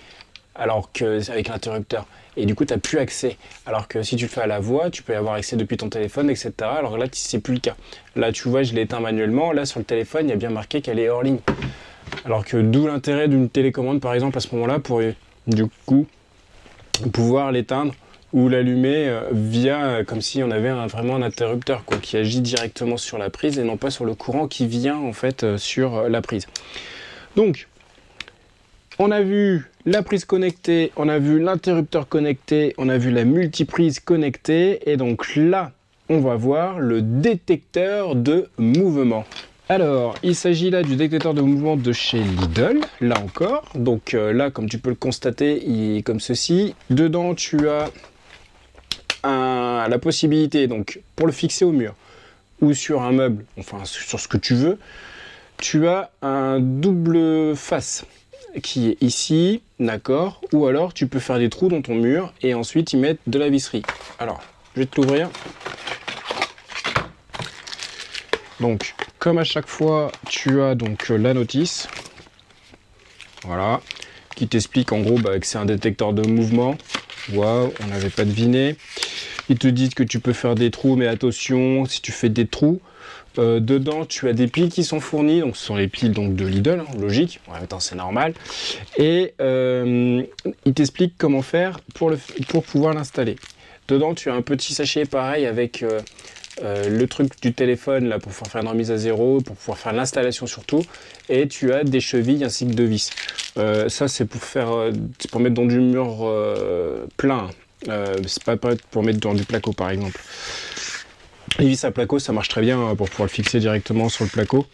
Alors qu'avec l'interrupteur. Et du coup, tu n'as plus accès. Alors que si tu le fais à la voix, tu peux y avoir accès depuis ton téléphone, etc. Alors là, c'est plus le cas. Là, tu vois, je l'ai éteint manuellement. Là, sur le téléphone, il y a bien marqué qu'elle est hors ligne. Alors que d'où l'intérêt d'une télécommande, par exemple, à ce moment-là, pour du coup pouvoir l'éteindre ou l'allumer via, comme si on avait vraiment un interrupteur quoi, qui agit directement sur la prise et non pas sur le courant qui vient en fait sur la prise. Donc, on a vu la prise connectée, on a vu l'interrupteur connecté, on a vu la multiprise connectée, et donc là, on va voir le détecteur de mouvement. Alors, il s'agit là du détecteur de mouvement de chez Lidl, là encore. Donc là, comme tu peux le constater, il est comme ceci. Dedans, tu as la possibilité, donc pour le fixer au mur ou sur un meuble, enfin sur ce que tu veux, tu as un double face. qui est ici, d'accord? Ou alors tu peux faire des trous dans ton mur et ensuite y mettre de la visserie. Alors, je vais te l'ouvrir. Donc, comme à chaque fois, tu as donc la notice, voilà, qui t'explique en gros que c'est un détecteur de mouvement. Waouh, on n'avait pas deviné. Ils te disent que tu peux faire des trous, mais attention, si tu fais des trous, dedans tu as des piles qui sont fournies, donc ce sont les piles donc, de Lidl, hein, logique, en même temps c'est normal. Et il t'explique comment faire pour pouvoir l'installer. Dedans tu as un petit sachet pareil avec le truc du téléphone là pour pouvoir faire une remise à zéro, pour pouvoir faire l'installation surtout, et tu as des chevilles ainsi que 2 vis. Ça c'est pour faire, c'est pour mettre dans du mur plein, c'est pas pour mettre dans du placo par exemple. Les vis à placo ça marche très bien pour pouvoir le fixer directement sur le placo.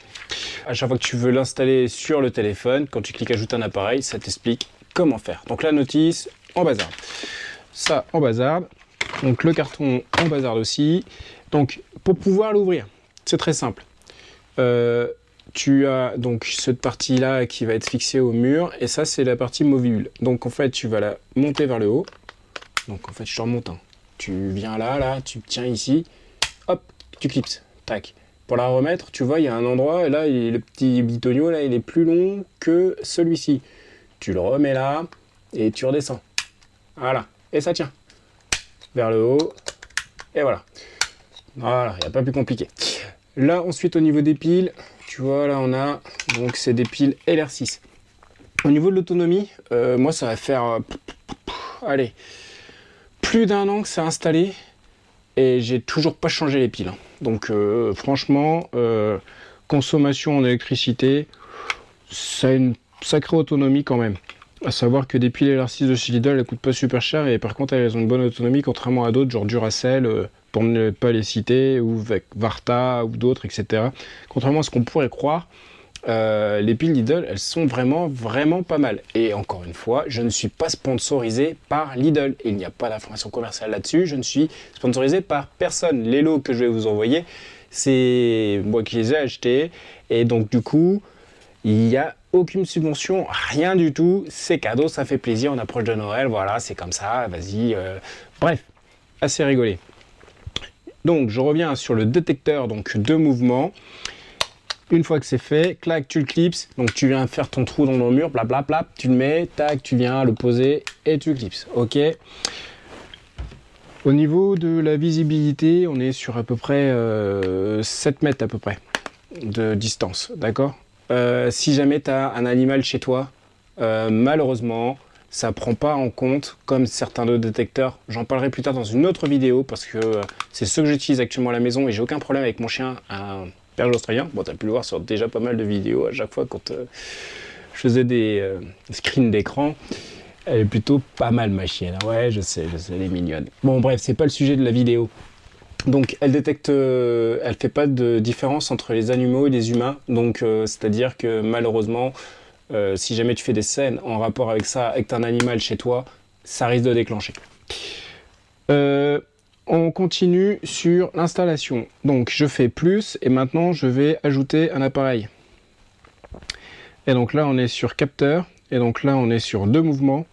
À chaque fois que tu veux l'installer sur le téléphone, quand tu cliques ajoute un appareil, ça t'explique comment faire. Donc la notice en bazar, ça en bazar, donc le carton en bazar aussi. Donc, pour pouvoir l'ouvrir, c'est très simple. Tu as donc cette partie-là qui va être fixée au mur, et ça, c'est la partie movible. Donc, en fait, tu vas la monter vers le haut. Donc, en fait, je te remonte. Hein. Tu viens là, tu tiens ici, hop, tu clipses, tac. Pour la remettre, tu vois, il y a un endroit, et là, le petit bitonio, là, il est plus long que celui-ci. Tu le remets là, et tu redescends. Voilà, et ça tient. Vers le haut, et voilà. Voilà, il n'y a pas plus compliqué. Là, ensuite, au niveau des piles, tu vois, là, on a, donc, c'est des piles LR6. Au niveau de l'autonomie, moi, ça va faire, allez, plus d'1 an que c'est installé et j'ai toujours pas changé les piles. Hein. Donc, franchement, consommation en électricité, ça a une sacrée autonomie quand même. À savoir que des piles LR6 de chez Lidl, elles coûtent pas super cher et par contre, elles ont une bonne autonomie, contrairement à d'autres, genre Duracell, pour ne pas les citer, ou avec Varta ou d'autres, etc. Contrairement à ce qu'on pourrait croire, les piles Lidl, elles sont vraiment pas mal. Et encore une fois, je ne suis pas sponsorisé par Lidl. Il n'y a pas d'information commerciale là-dessus. Je ne suis sponsorisé par personne. Les lots que je vais vous envoyer, c'est moi qui les ai achetés. Et donc du coup, il n'y a aucune subvention, rien du tout. C'est cadeau, ça fait plaisir. On approche de Noël, voilà, c'est comme ça. Vas-y. Bref, assez rigolé. Donc, je reviens sur le détecteur donc, de mouvement. Une fois que c'est fait, clac, tu le clipses. Donc, tu viens faire ton trou dans le mur, blablabla, tu le mets, tac, tu viens le poser et tu clipses. OK. Au niveau de la visibilité, on est sur à peu près 7 mètres à peu près de distance, d'accord? Si jamais tu as un animal chez toi, malheureusement, ça prend pas en compte comme certains autres détecteurs. J'en parlerai plus tard dans une autre vidéo parce que c'est ce que j'utilise actuellement à la maison et j'ai aucun problème avec mon chien, un berger australien. Bon, tu as pu le voir sur déjà pas mal de vidéos à chaque fois quand je faisais des screens d'écran. Elle est plutôt pas mal ma chienne. Ouais, je sais, elle est mignonne. Bon, bref, c'est pas le sujet de la vidéo. Donc, elle détecte, elle fait pas de différence entre les animaux et les humains. Donc, c'est-à-dire que malheureusement, si jamais tu fais des scènes en rapport avec ça, avec un animal chez toi, ça risque de déclencher. On continue sur l'installation. Donc je fais plus et maintenant je vais ajouter un appareil. Et donc là on est sur capteur et donc là on est sur 2 mouvements.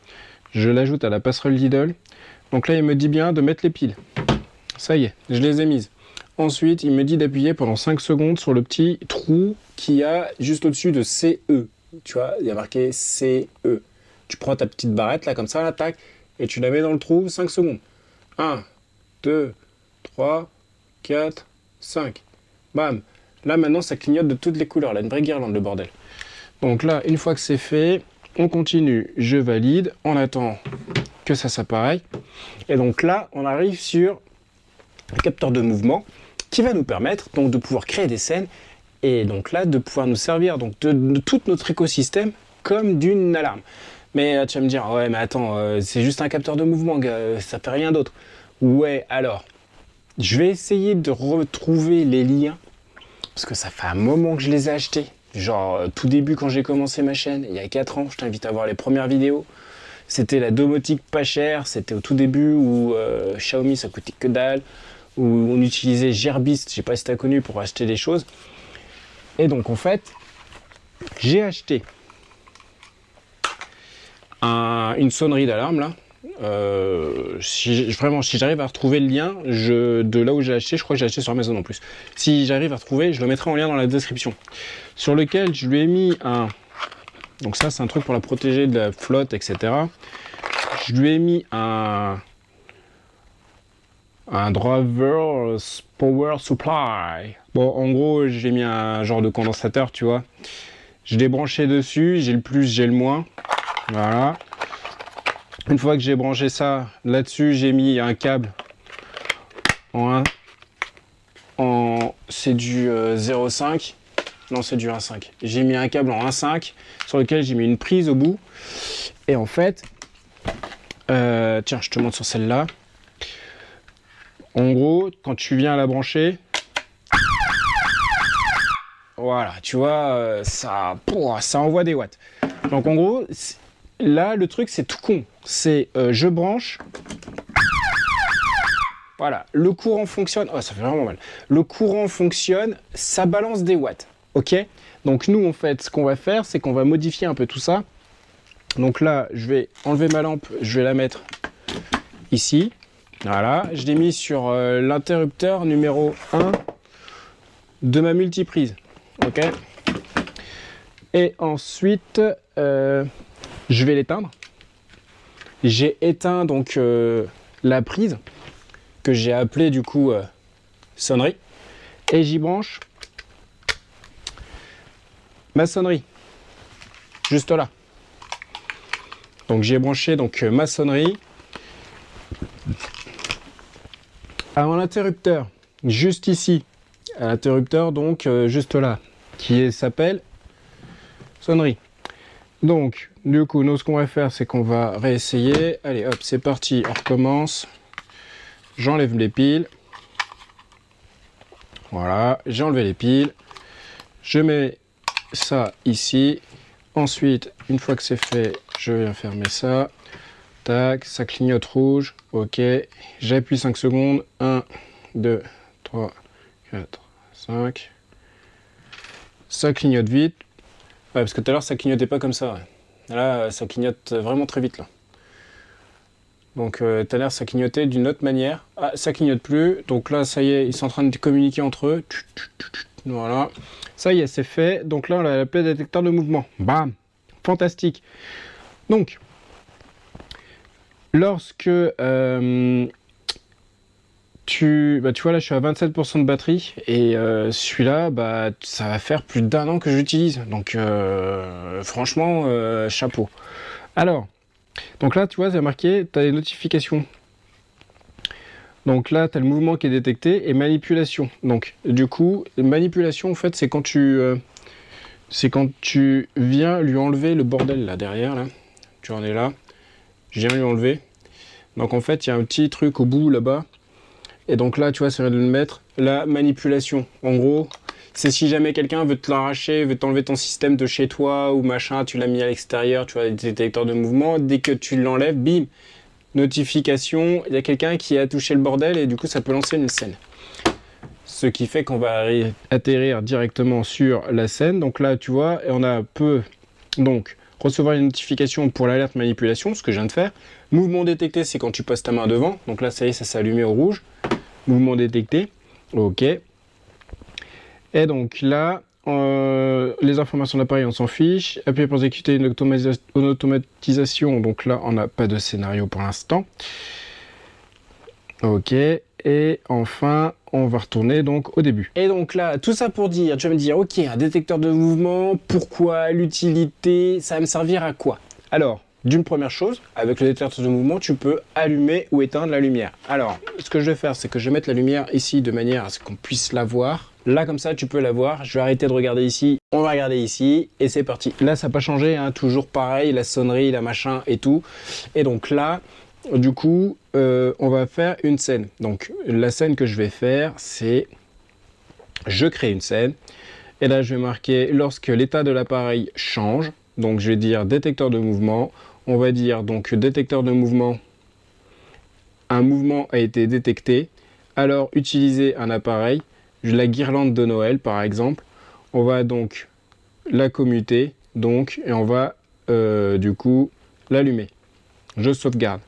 Je l'ajoute à la passerelle Lidl. Donc là il me dit bien de mettre les piles. Ça y est, je les ai mises. Ensuite il me dit d'appuyer pendant 5 secondes sur le petit trou qui a juste au-dessus de CE. Tu vois, il y a marqué CE. Tu prends ta petite barrette là comme ça, là, tac, et tu la mets dans le trou 5 secondes. 1, 2, 3, 4, 5. Bam. Là maintenant ça clignote de toutes les couleurs. Là, une vraie guirlande le bordel. Donc là, une fois que c'est fait, on continue. Je valide. On attend que ça s'appareille. Et donc là, on arrive sur un capteur de mouvement qui va nous permettre donc de pouvoir créer des scènes. Et donc là, de pouvoir nous servir donc de tout notre écosystème comme d'une alarme. Mais tu vas me dire, ouais, mais attends, c'est juste un capteur de mouvement, gars, ça fait rien d'autre. Ouais, alors, je vais essayer de retrouver les liens, parce que ça fait un moment que je les ai achetés. Genre, tout début, quand j'ai commencé ma chaîne, il y a 4 ans, je t'invite à voir les premières vidéos. C'était la domotique pas chère, c'était au tout début où Xiaomi, ça coûtait que dalle, où on utilisait Gearbest, je sais pas si tu as connu, pour acheter des choses. Et donc en fait, j'ai acheté une sonnerie d'alarme là. Vraiment, si j'arrive à retrouver le lien de là où j'ai acheté, je crois que j'ai acheté sur Amazon en plus. Si j'arrive à retrouver, je le mettrai en lien dans la description. Sur lequel je lui ai mis un... Donc ça, c'est un truc pour la protéger de la flotte, etc. Je lui ai mis un driver power supply. Bon, en gros, j'ai mis un genre de condensateur, tu vois. Je l'ai branché dessus, j'ai le plus, j'ai le moins. Voilà. Une fois que j'ai branché ça là-dessus, j'ai mis un câble c'est du 0,5. Non, c'est du 1,5. J'ai mis un câble en 1,5 sur lequel j'ai mis une prise au bout. Et en fait, tiens, je te montre sur celle-là. En gros, quand tu viens à la brancher, voilà, tu vois, ça envoie des watts. Donc en gros, là, le truc, c'est tout con. C'est je branche. Voilà, le courant fonctionne. Oh, ça fait vraiment mal. Le courant fonctionne, ça balance des watts. Ok? Donc nous, en fait, ce qu'on va faire, c'est qu'on va modifier un peu tout ça. Donc là, je vais enlever ma lampe, je vais la mettre ici. Voilà, je l'ai mis sur l'interrupteur numéro 1 de ma multiprise. Ok? Et ensuite, je vais l'éteindre. J'ai éteint donc la prise que j'ai appelée du coup sonnerie. Et j'y branche ma sonnerie. Juste là. Donc j'ai branché donc ma sonnerie à mon interrupteur. Juste ici. À l'interrupteur donc juste là. Qui s'appelle sonnerie. Donc, du coup, nous, ce qu'on va faire, c'est qu'on va réessayer. Allez, hop, c'est parti, on recommence. J'enlève les piles. Voilà, j'ai enlevé les piles. Je mets ça ici. Ensuite, une fois que c'est fait, je viens fermer ça. Tac, ça clignote rouge. Ok, j'appuie 5 secondes. 1, 2, 3, 4, 5. Ça clignote vite. Ouais, parce que tout à l'heure, ça clignotait pas comme ça. Ouais. Là, ça clignote vraiment très vite. Là. Donc, tout à l'heure, ça clignotait d'une autre manière. Ah, ça clignote plus. Donc là, ça y est, ils sont en train de communiquer entre eux. Voilà. Ça y est, c'est fait. Donc là, on a l'appelé détecteur de mouvement. Bam! Fantastique. Donc, lorsque tu vois, là, je suis à 27% de batterie et celui-là, bah, ça va faire plus d'1 an que j'utilise. Donc, franchement, chapeau. Alors, donc là, tu vois, c'est marqué, tu as les notifications. Donc là, tu as le mouvement qui est détecté et manipulation. Donc, du coup, manipulation, en fait, c'est quand tu viens lui enlever le bordel là derrière. Là. Tu en es là. Je viens lui enlever. Donc, en fait, il y a un petit truc au bout là-bas. Et donc là, tu vois, ça vient de le mettre. La manipulation, en gros, c'est si jamais quelqu'un veut te l'arracher, veut t'enlever ton système de chez toi ou machin, tu l'as mis à l'extérieur, tu vois, les détecteurs de mouvement, dès que tu l'enlèves, bim, notification, il y a quelqu'un qui a touché le bordel et du coup, ça peut lancer une scène. Ce qui fait qu'on va atterrir directement sur la scène. Donc là, tu vois, et on peut donc recevoir une notification pour l'alerte manipulation, ce que je viens de faire. Mouvement détecté, c'est quand tu passes ta main devant. Donc là, ça y est, ça s'est allumé au rouge. Mouvement détecté. Ok. Et donc là, les informations d'appareil, on s'en fiche. Appuyez pour exécuter une automatisation. Donc là, on n'a pas de scénario pour l'instant. Ok. Et enfin, on va retourner donc au début. Et donc là, tout ça pour dire, tu vas me dire, ok, un détecteur de mouvement, pourquoi, l'utilité, ça va me servir à quoi? Alors, d'une première chose, avec le détecteur de mouvement, tu peux allumer ou éteindre la lumière. Alors, ce que je vais faire, c'est que je vais mettre la lumière ici de manière à ce qu'on puisse la voir. Là, comme ça, tu peux la voir. Je vais arrêter de regarder ici. On va regarder ici et c'est parti. Là, ça n'a pas changé, hein, toujours pareil, la sonnerie, la machin et tout. Et donc là, du coup, on va faire une scène. Donc, la scène que je vais faire, c'est... Je crée une scène. Et là, je vais marquer lorsque l'état de l'appareil change. Donc, je vais dire détecteur de mouvement. On va dire donc détecteur de mouvement. Un mouvement a été détecté. Alors, utiliser un appareil. La guirlande de Noël, par exemple. On va donc la commuter. Donc, et on va, du coup, l'allumer. Je sauvegarde.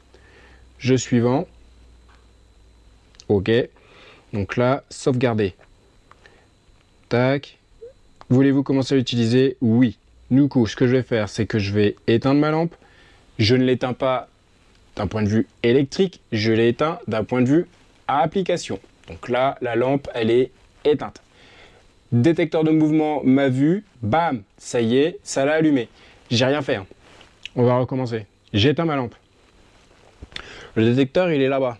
Jeu suivant. OK. Donc là, sauvegarder. Tac. Voulez-vous commencer à l'utiliser? Oui. Du coup, ce que je vais faire, c'est que je vais éteindre ma lampe. Je ne l'éteins pas d'un point de vue électrique, je l'ai éteint d'un point de vue application. Donc là, la lampe, elle est éteinte. Détecteur de mouvement m'a vu, bam, ça y est, ça l'a allumé. J'ai rien fait. Hein. On va recommencer. J'éteins ma lampe. Le détecteur, il est là-bas.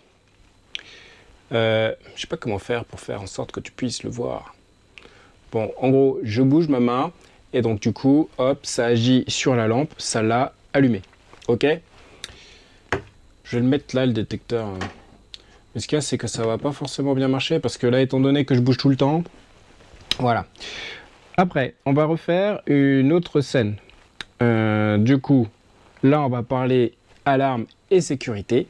Je sais pas comment faire pour faire en sorte que tu puisses le voir. Bon, en gros, je bouge ma main et donc du coup, hop, ça agit sur la lampe, ça l'a allumé. OK? Je vais le mettre là, le détecteur. Mais ce qu'il y a, c'est que ça va pas forcément bien marcher parce que là, étant donné que je bouge tout le temps, voilà. Après, on va refaire une autre scène. Du coup, là, on va parler alarme et sécurité.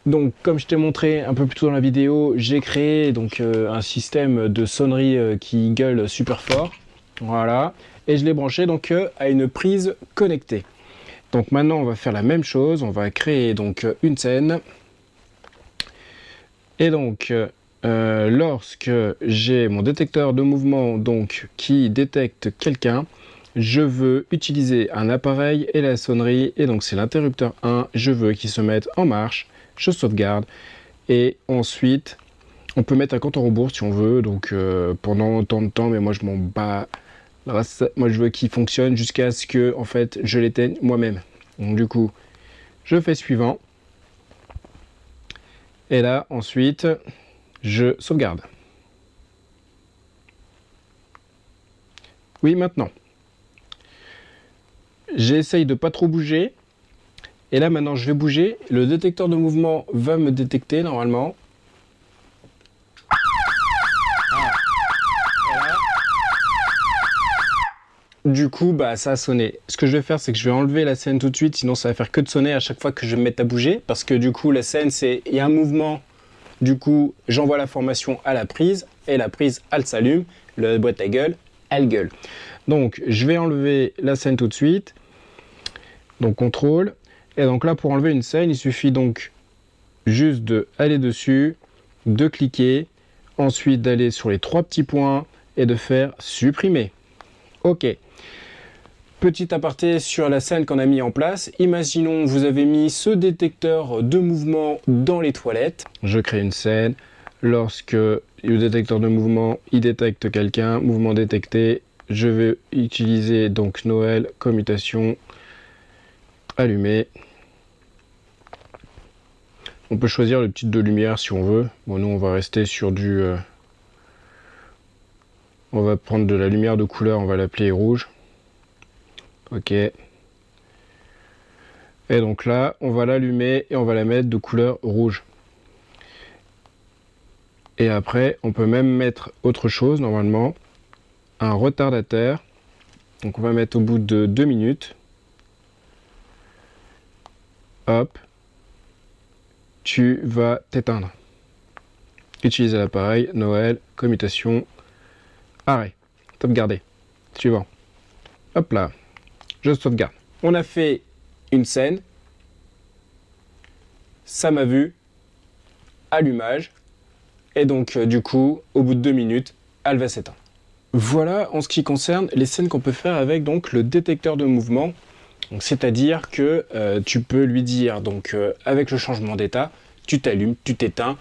Donc, comme je t'ai montré un peu plus tôt dans la vidéo, j'ai créé donc un système de sonnerie qui gueule super fort. Voilà. Et je l'ai branché donc à une prise connectée. Donc maintenant, on va faire la même chose. On va créer donc une scène. Et donc, lorsque j'ai mon détecteur de mouvement donc qui détecte quelqu'un, je veux utiliser un appareil et la sonnerie. Et donc, c'est l'interrupteur 1. Je veux qu'il se mette en marche. Je sauvegarde. Et ensuite, on peut mettre un compte en rebours si on veut. Donc, pendant autant de temps, mais moi, je m'en bats. Moi, je veux qu'il fonctionne jusqu'à ce que, en fait, je l'éteigne moi-même. Donc, du coup, je fais suivant. Et là, ensuite, je sauvegarde. Oui, maintenant. J'essaye de pas trop bouger. Et là, maintenant, je vais bouger. Le détecteur de mouvement va me détecter, normalement. Du coup, bah, ça a sonné. Ce que je vais faire, c'est que je vais enlever la scène tout de suite, sinon ça va faire que de sonner à chaque fois que je vais me mettre à bouger. Parce que du coup, la scène, c'est il y a un mouvement. Du coup, j'envoie l'information à la prise, et la prise, elle s'allume. La boîte à gueule, elle gueule. Donc, je vais enlever la scène tout de suite. Donc, contrôle. Et donc là, pour enlever une scène, il suffit donc juste d'aller dessus, de cliquer, ensuite d'aller sur les 3 petits points et de faire supprimer. OK. Petit aparté sur la scène qu'on a mis en place. Imaginons vous avez mis ce détecteur de mouvement dans les toilettes. Je crée une scène. Lorsque le détecteur de mouvement il détecte quelqu'un, mouvement détecté, je vais utiliser donc Noël, commutation, allumé. On peut choisir le type de lumière si on veut. Bon, nous on va rester sur du... on va prendre de la lumière de couleur, on va l'appeler rouge. OK. Et donc là, on va l'allumer et on va la mettre de couleur rouge. Et après, on peut même mettre autre chose, normalement. Un retardateur. Donc on va mettre au bout de 2 minutes. Hop. Tu vas t'éteindre. Utiliser l'appareil, Noël, commutation, arrêt. Sauvegarder. Suivant. Hop là. Je sauvegarde. On a fait une scène. Ça m'a vu. Allumage. Et donc, du coup, au bout de 2 minutes, elle va s'éteindre. Voilà en ce qui concerne les scènes qu'on peut faire avec donc, le détecteur de mouvement. C'est-à-dire que tu peux lui dire, donc, avec le changement d'état, tu t'allumes, tu t'éteins,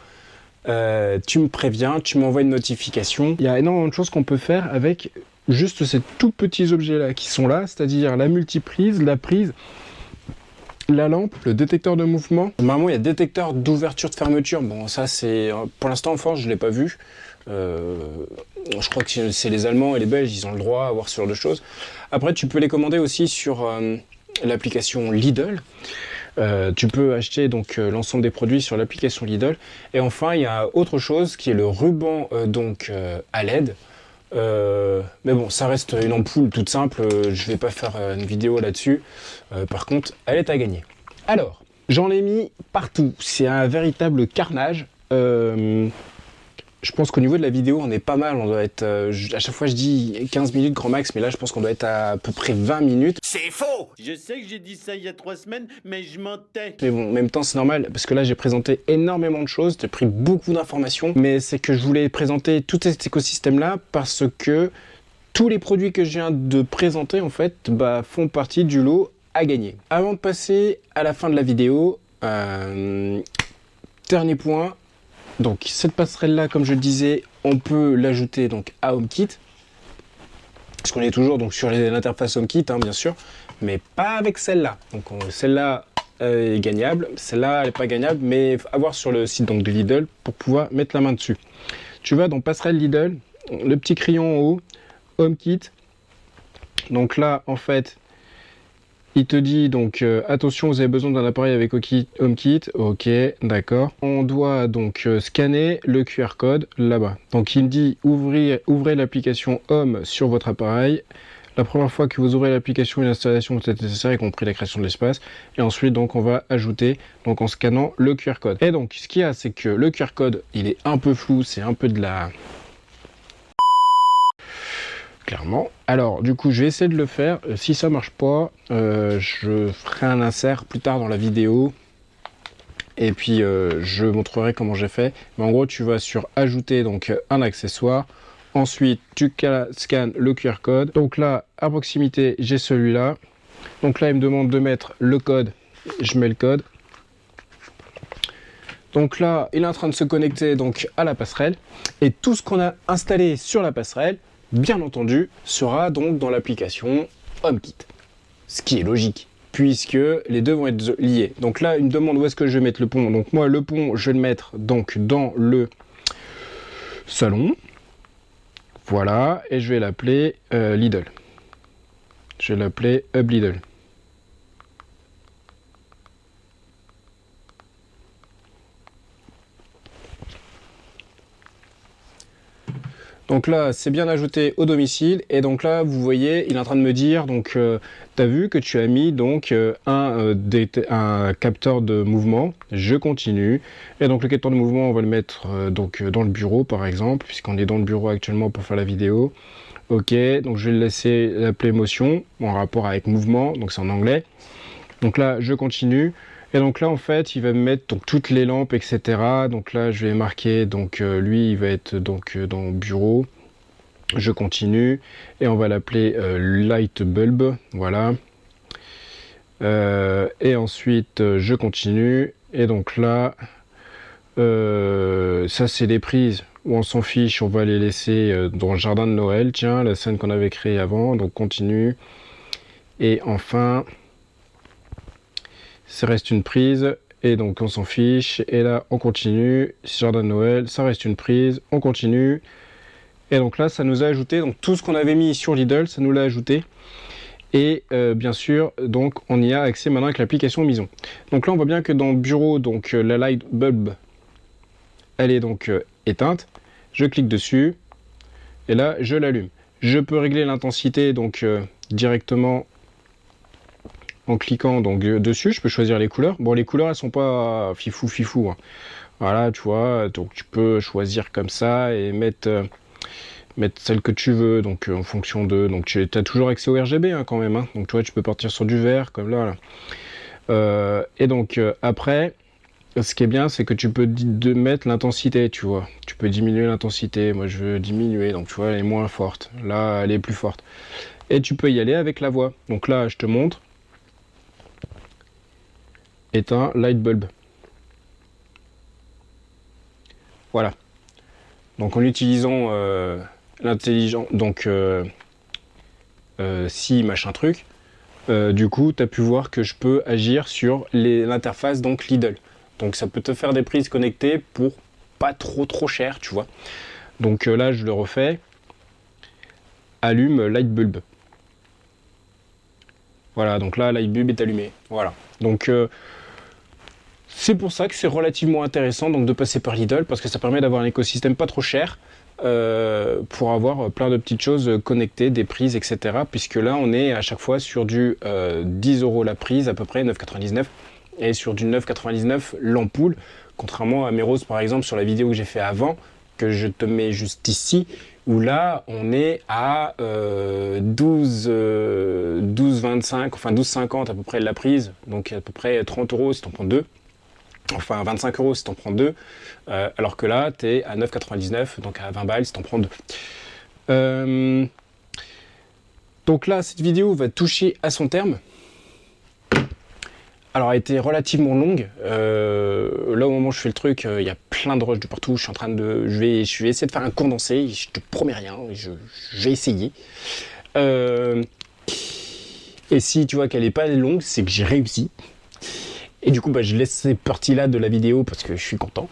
tu me préviens, tu m'envoies une notification. Il y a énormément de choses qu'on peut faire avec juste ces tout petits objets-là qui sont là, c'est-à-dire la multiprise, la prise, la lampe, le détecteur de mouvement. Normalement, il y a détecteur d'ouverture, de fermeture. Bon, ça, c'est pour l'instant en France, je ne l'ai pas vu. Je crois que c'est les Allemands et les Belges, ils ont le droit à avoir ce genre de choses. Après, tu peux les commander aussi sur l'application Lidl. Tu peux acheter donc l'ensemble des produits sur l'application Lidl. Et enfin, il y a autre chose qui est le ruban à LED. Mais bon, ça reste une ampoule toute simple, je vais pas faire une vidéo là-dessus. Par contre, elle est à gagner. Alors, j'en ai mis partout, c'est un véritable carnage. je pense qu'au niveau de la vidéo, on est pas mal. On doit être, à chaque fois je dis 15 minutes grand max, mais là je pense qu'on doit être à peu près 20 minutes. C'est faux! Je sais que j'ai dit ça il y a 3 semaines, mais je m'en tais. Mais bon, en même temps c'est normal, parce que là j'ai présenté énormément de choses, j'ai pris beaucoup d'informations, mais c'est que je voulais présenter tout cet écosystème-là parce que tous les produits que je viens de présenter, en fait, font partie du lot à gagner. Avant de passer à la fin de la vidéo, dernier point. Donc cette passerelle-là, comme je le disais, on peut l'ajouter donc à HomeKit. Parce qu'on est toujours donc sur l'interface HomeKit, hein, bien sûr, mais pas avec celle-là. Donc celle-là est gagnable, celle-là elle n'est pas gagnable, mais à voir sur le site donc, de Lidl pour pouvoir mettre la main dessus. Tu vas dans passerelle Lidl, le petit crayon en haut, HomeKit. Donc là, en fait, il te dit donc attention, vous avez besoin d'un appareil avec HomeKit. Ok, d'accord. On doit donc scanner le QR code là-bas. Donc il me dit ouvrez l'application Home sur votre appareil. La première fois que vous ouvrez l'application, une installation est nécessaire, y compris la création de l'espace. Et ensuite, donc, on va ajouter, donc, en scannant le QR code. Et donc, ce qu'il y a, c'est que le QR code, il est un peu flou, c'est un peu de la... Clairement. Alors, du coup, je vais essayer de le faire. Si ça marche pas, je ferai un insert plus tard dans la vidéo. Et puis, je montrerai comment j'ai fait. Mais en gros, tu vas sur ajouter donc un accessoire. Ensuite, tu scannes le QR code. Donc là, à proximité, j'ai celui-là. Donc là, il me demande de mettre le code. Je mets le code. Donc là, il est en train de se connecter donc à la passerelle. Et tout ce qu'on a installé sur la passerelle, bien entendu, sera donc dans l'application HomeKit. Ce qui est logique, puisque les deux vont être liés. Donc là, il me demande où est-ce que je vais mettre le pont. Donc moi, le pont, je vais le mettre donc dans le salon. Voilà, et je vais l'appeler Lidl. Je vais l'appeler Hub Lidl. Donc là, c'est bien ajouté au domicile. Et donc là, vous voyez, il est en train de me dire, donc, tu as vu que tu as mis donc un capteur de mouvement. Je continue. Et donc le capteur de mouvement, on va le mettre donc dans le bureau, par exemple, puisqu'on est dans le bureau actuellement pour faire la vidéo. Ok, donc je vais le laisser l'appeler motion, en rapport avec mouvement, donc c'est en anglais. Donc là, je continue. Et donc là, en fait, il va me mettre donc, toutes les lampes, etc. Donc là, je vais marquer, donc lui, il va être donc dans bureau. Je continue. Et on va l'appeler light bulb. Voilà. Et ensuite, je continue. Et donc là, ça, c'est les prises où on s'en fiche. On va les laisser dans le jardin de Noël. Tiens, la scène qu'on avait créée avant. Donc, continue. Et enfin... ça reste une prise, et donc on s'en fiche, et là on continue, jardin de Noël, ça reste une prise, on continue, et donc là ça nous a ajouté, donc tout ce qu'on avait mis sur Lidl, ça nous l'a ajouté, et bien sûr, donc on y a accès maintenant avec l'application Maison. Donc là on voit bien que dans le bureau, donc la light bulb, elle est donc éteinte, je clique dessus, et là je l'allume. Je peux régler l'intensité donc directement en cliquant donc dessus. Je peux choisir les couleurs. Bon, les couleurs elles sont pas fifou hein. Voilà, tu vois, donc tu peux choisir comme ça et mettre celle que tu veux, donc en fonction de, donc tu as toujours accès au RGB hein, quand même hein. Donc tu vois, tu peux partir sur du vert comme là. Et donc après, ce qui est bien, c'est que tu peux mettre l'intensité, tu vois. Tu peux diminuer l'intensité. Moi je veux diminuer, donc tu vois, elle est moins forte, là elle est plus forte, et tu peux y aller avec la voix. Donc là je te montre, éteint light bulb. Voilà. Donc en utilisant l'intelligent, donc si machin truc, du coup tu as pu voir que je peux agir sur l'interface donc Lidl. Donc ça peut te faire des prises connectées pour pas trop cher, tu vois. Donc là je le refais. Allume light bulb. Voilà, donc là light bulb est allumé. Voilà. Donc c'est pour ça que c'est relativement intéressant donc de passer par Lidl, parce que ça permet d'avoir un écosystème pas trop cher pour avoir plein de petites choses connectées, des prises, etc. Puisque là, on est à chaque fois sur du 10 € la prise, à peu près 9,99, et sur du 9,99 l'ampoule, contrairement à mes roses par exemple sur la vidéo que j'ai fait avant, que je te mets juste ici, où là, on est à 12,25, enfin 12,50 à peu près de la prise, donc à peu près 30 € si t'en prends deux, enfin 25 € si t'en prends deux, alors que là, t'es à 9,99, donc à 20 balles si t'en prends deux. Donc là, cette vidéo va toucher à son terme. Alors, elle a été relativement longue. Là, au moment où je fais le truc, il y a plein de rushs de partout. Je vais essayer de faire un condensé. Je te promets rien. Je vais essayer. Et si tu vois qu'elle n'est pas longue, c'est que j'ai réussi. Et du coup, bah, je laisse ces parties-là de la vidéo parce que je suis content.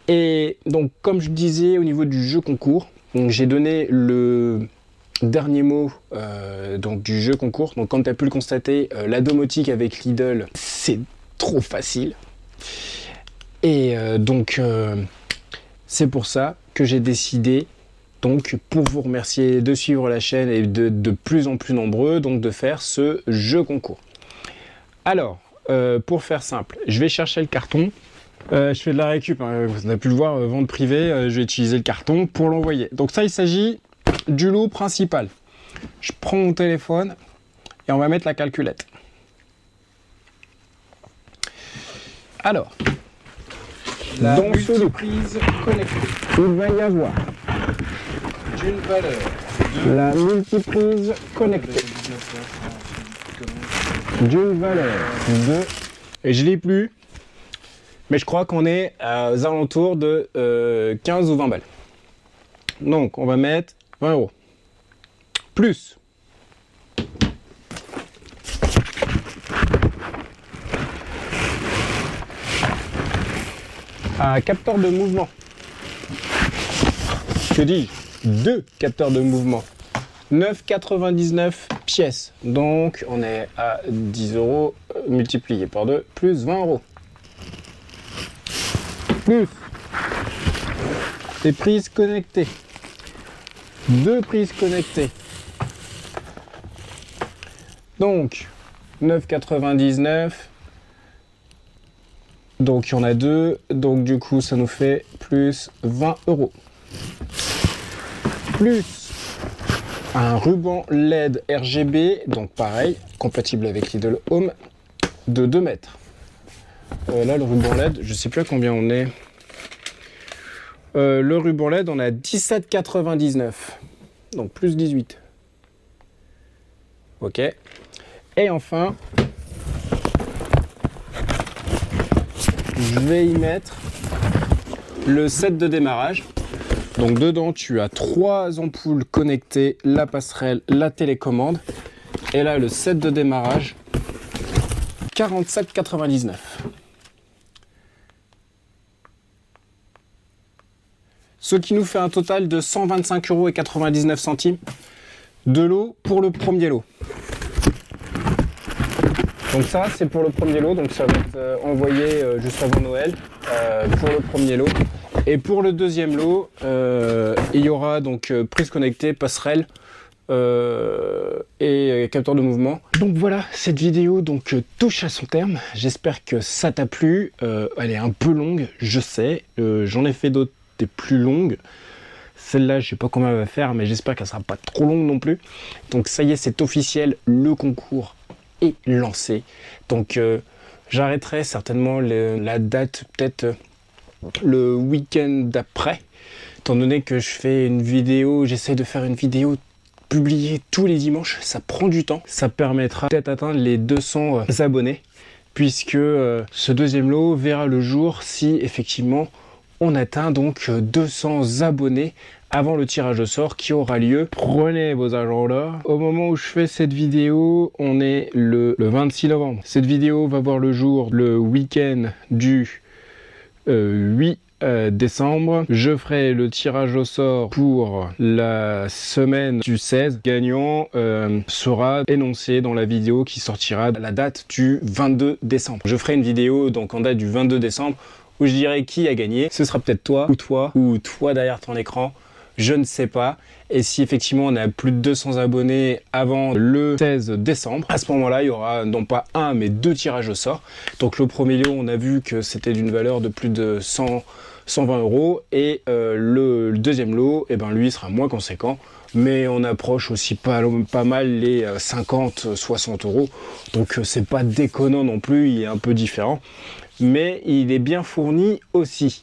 Et donc, comme je disais, au niveau du jeu concours, j'ai donné le dernier mot donc du jeu concours. Donc comme tu as pu le constater, la domotique avec Lidl, c'est trop facile. Et donc c'est pour ça que j'ai décidé, donc pour vous remercier de suivre la chaîne et de plus en plus nombreux, donc de faire ce jeu concours. Alors, pour faire simple, je vais chercher le carton. Je fais de la récup, hein. Vous avez pu le voir, vente privée, je vais utiliser le carton pour l'envoyer. Donc ça, il s'agit du lot principal. Je prends mon téléphone et on va mettre la calculette. Alors, dans ce lot prise connectée, il va y avoir d'une valeur de la multiprise connectée, d'une valeur de, et je l'ai plus, mais je crois qu'on est aux alentours de 15 ou 20 balles. Donc on va mettre 20 €. Plus un capteur de mouvement. Que dis-je? 2 capteurs de mouvement. 9,99 pièces. Donc on est à 10 € multiplié par 2, plus 20 €. Plus des prises connectées. 2 prises connectées. Donc 9,99. Donc il y en a 2. Donc du coup ça nous fait plus 20 €. Plus un ruban LED RGB. Donc pareil, compatible avec Lidl Home, de 2 mètres. Là le ruban LED, je sais plus à combien on est. Le ruban LED, on a 17,99. Donc plus 18. Ok. Et enfin, je vais y mettre le set de démarrage. Donc dedans, tu as 3 ampoules connectées, la passerelle, la télécommande. Et là, le set de démarrage, 47,99. Ce qui nous fait un total de 125,99 € de lot pour le premier lot. Donc ça, c'est pour le premier lot, donc ça va être envoyé juste avant Noël pour le premier lot. Et pour le deuxième lot, il y aura donc prise connectée, passerelle et capteur de mouvement. Donc voilà, cette vidéo donc touche à son terme. J'espère que ça t'a plu. Elle est un peu longue, je sais. J'en ai fait d'autres plus longues. Celle-là, je sais pas combien elle va faire, mais j'espère qu'elle sera pas trop longue non plus. Donc ça y est, c'est officiel, le concours est lancé. Donc j'arrêterai certainement la date peut-être le week-end d'après, étant donné que je fais une vidéo, j'essaie de faire une vidéo publiée tous les dimanches. Ça prend du temps, ça permettra peut-être d'atteindre les 200 abonnés, puisque ce deuxième lot verra le jour si effectivement on atteint donc 200 abonnés avant le tirage au sort qui aura lieu. Prenez vos agendas. Au moment où je fais cette vidéo, on est le 26 novembre. Cette vidéo va voir le jour le week-end du 8 décembre. Je ferai le tirage au sort pour la semaine du 16. Gagnant sera énoncé dans la vidéo qui sortira à la date du 22 décembre. Je ferai une vidéo donc en date du 22 décembre où je dirai qui a gagné. Ce sera peut-être toi ou toi derrière ton écran. Je ne sais pas. Et si effectivement on a plus de 200 abonnés avant le 16 décembre, à ce moment-là, il y aura non pas un, mais 2 tirages au sort. Donc le premier lot, on a vu que c'était d'une valeur de plus de 100 120 € et le deuxième lot, et ben lui sera moins conséquent, mais on approche aussi pas mal les 50-60 €, donc c'est pas déconnant non plus, il est un peu différent, mais il est bien fourni aussi.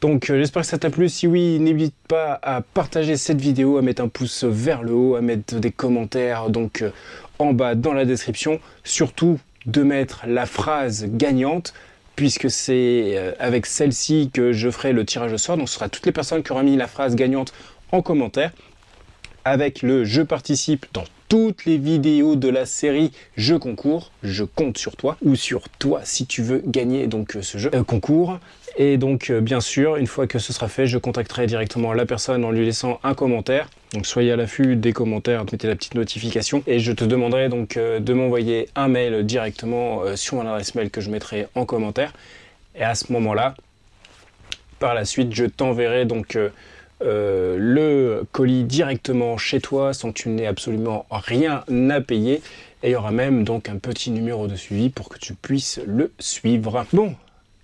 Donc j'espère que ça t'a plu. Si oui, n'hésite pas à partager cette vidéo, à mettre un pouce vers le haut, à mettre des commentaires donc en bas dans la description. Surtout de mettre la phrase gagnante, puisque c'est avec celle-ci que je ferai le tirage au sort. Donc ce sera toutes les personnes qui auront mis la phrase gagnante en commentaire. Avec le « Je participe » dans toutes les vidéos de la série Je concours, je compte sur toi, ou sur toi si tu veux gagner donc ce jeu concours. Et donc bien sûr, une fois que ce sera fait, je contacterai directement la personne en lui laissant un commentaire. Donc soyez à l'affût des commentaires, mettez la petite notification et je te demanderai donc de m'envoyer un mail directement sur mon adresse mail que je mettrai en commentaire. Et à ce moment-là, par la suite, je t'enverrai donc le colis directement chez toi sans que tu n'aies absolument rien à payer. Et il y aura même donc un petit numéro de suivi pour que tu puisses le suivre. Bon,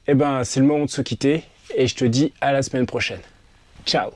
et ben c'est le moment de se quitter et je te dis à la semaine prochaine. Ciao!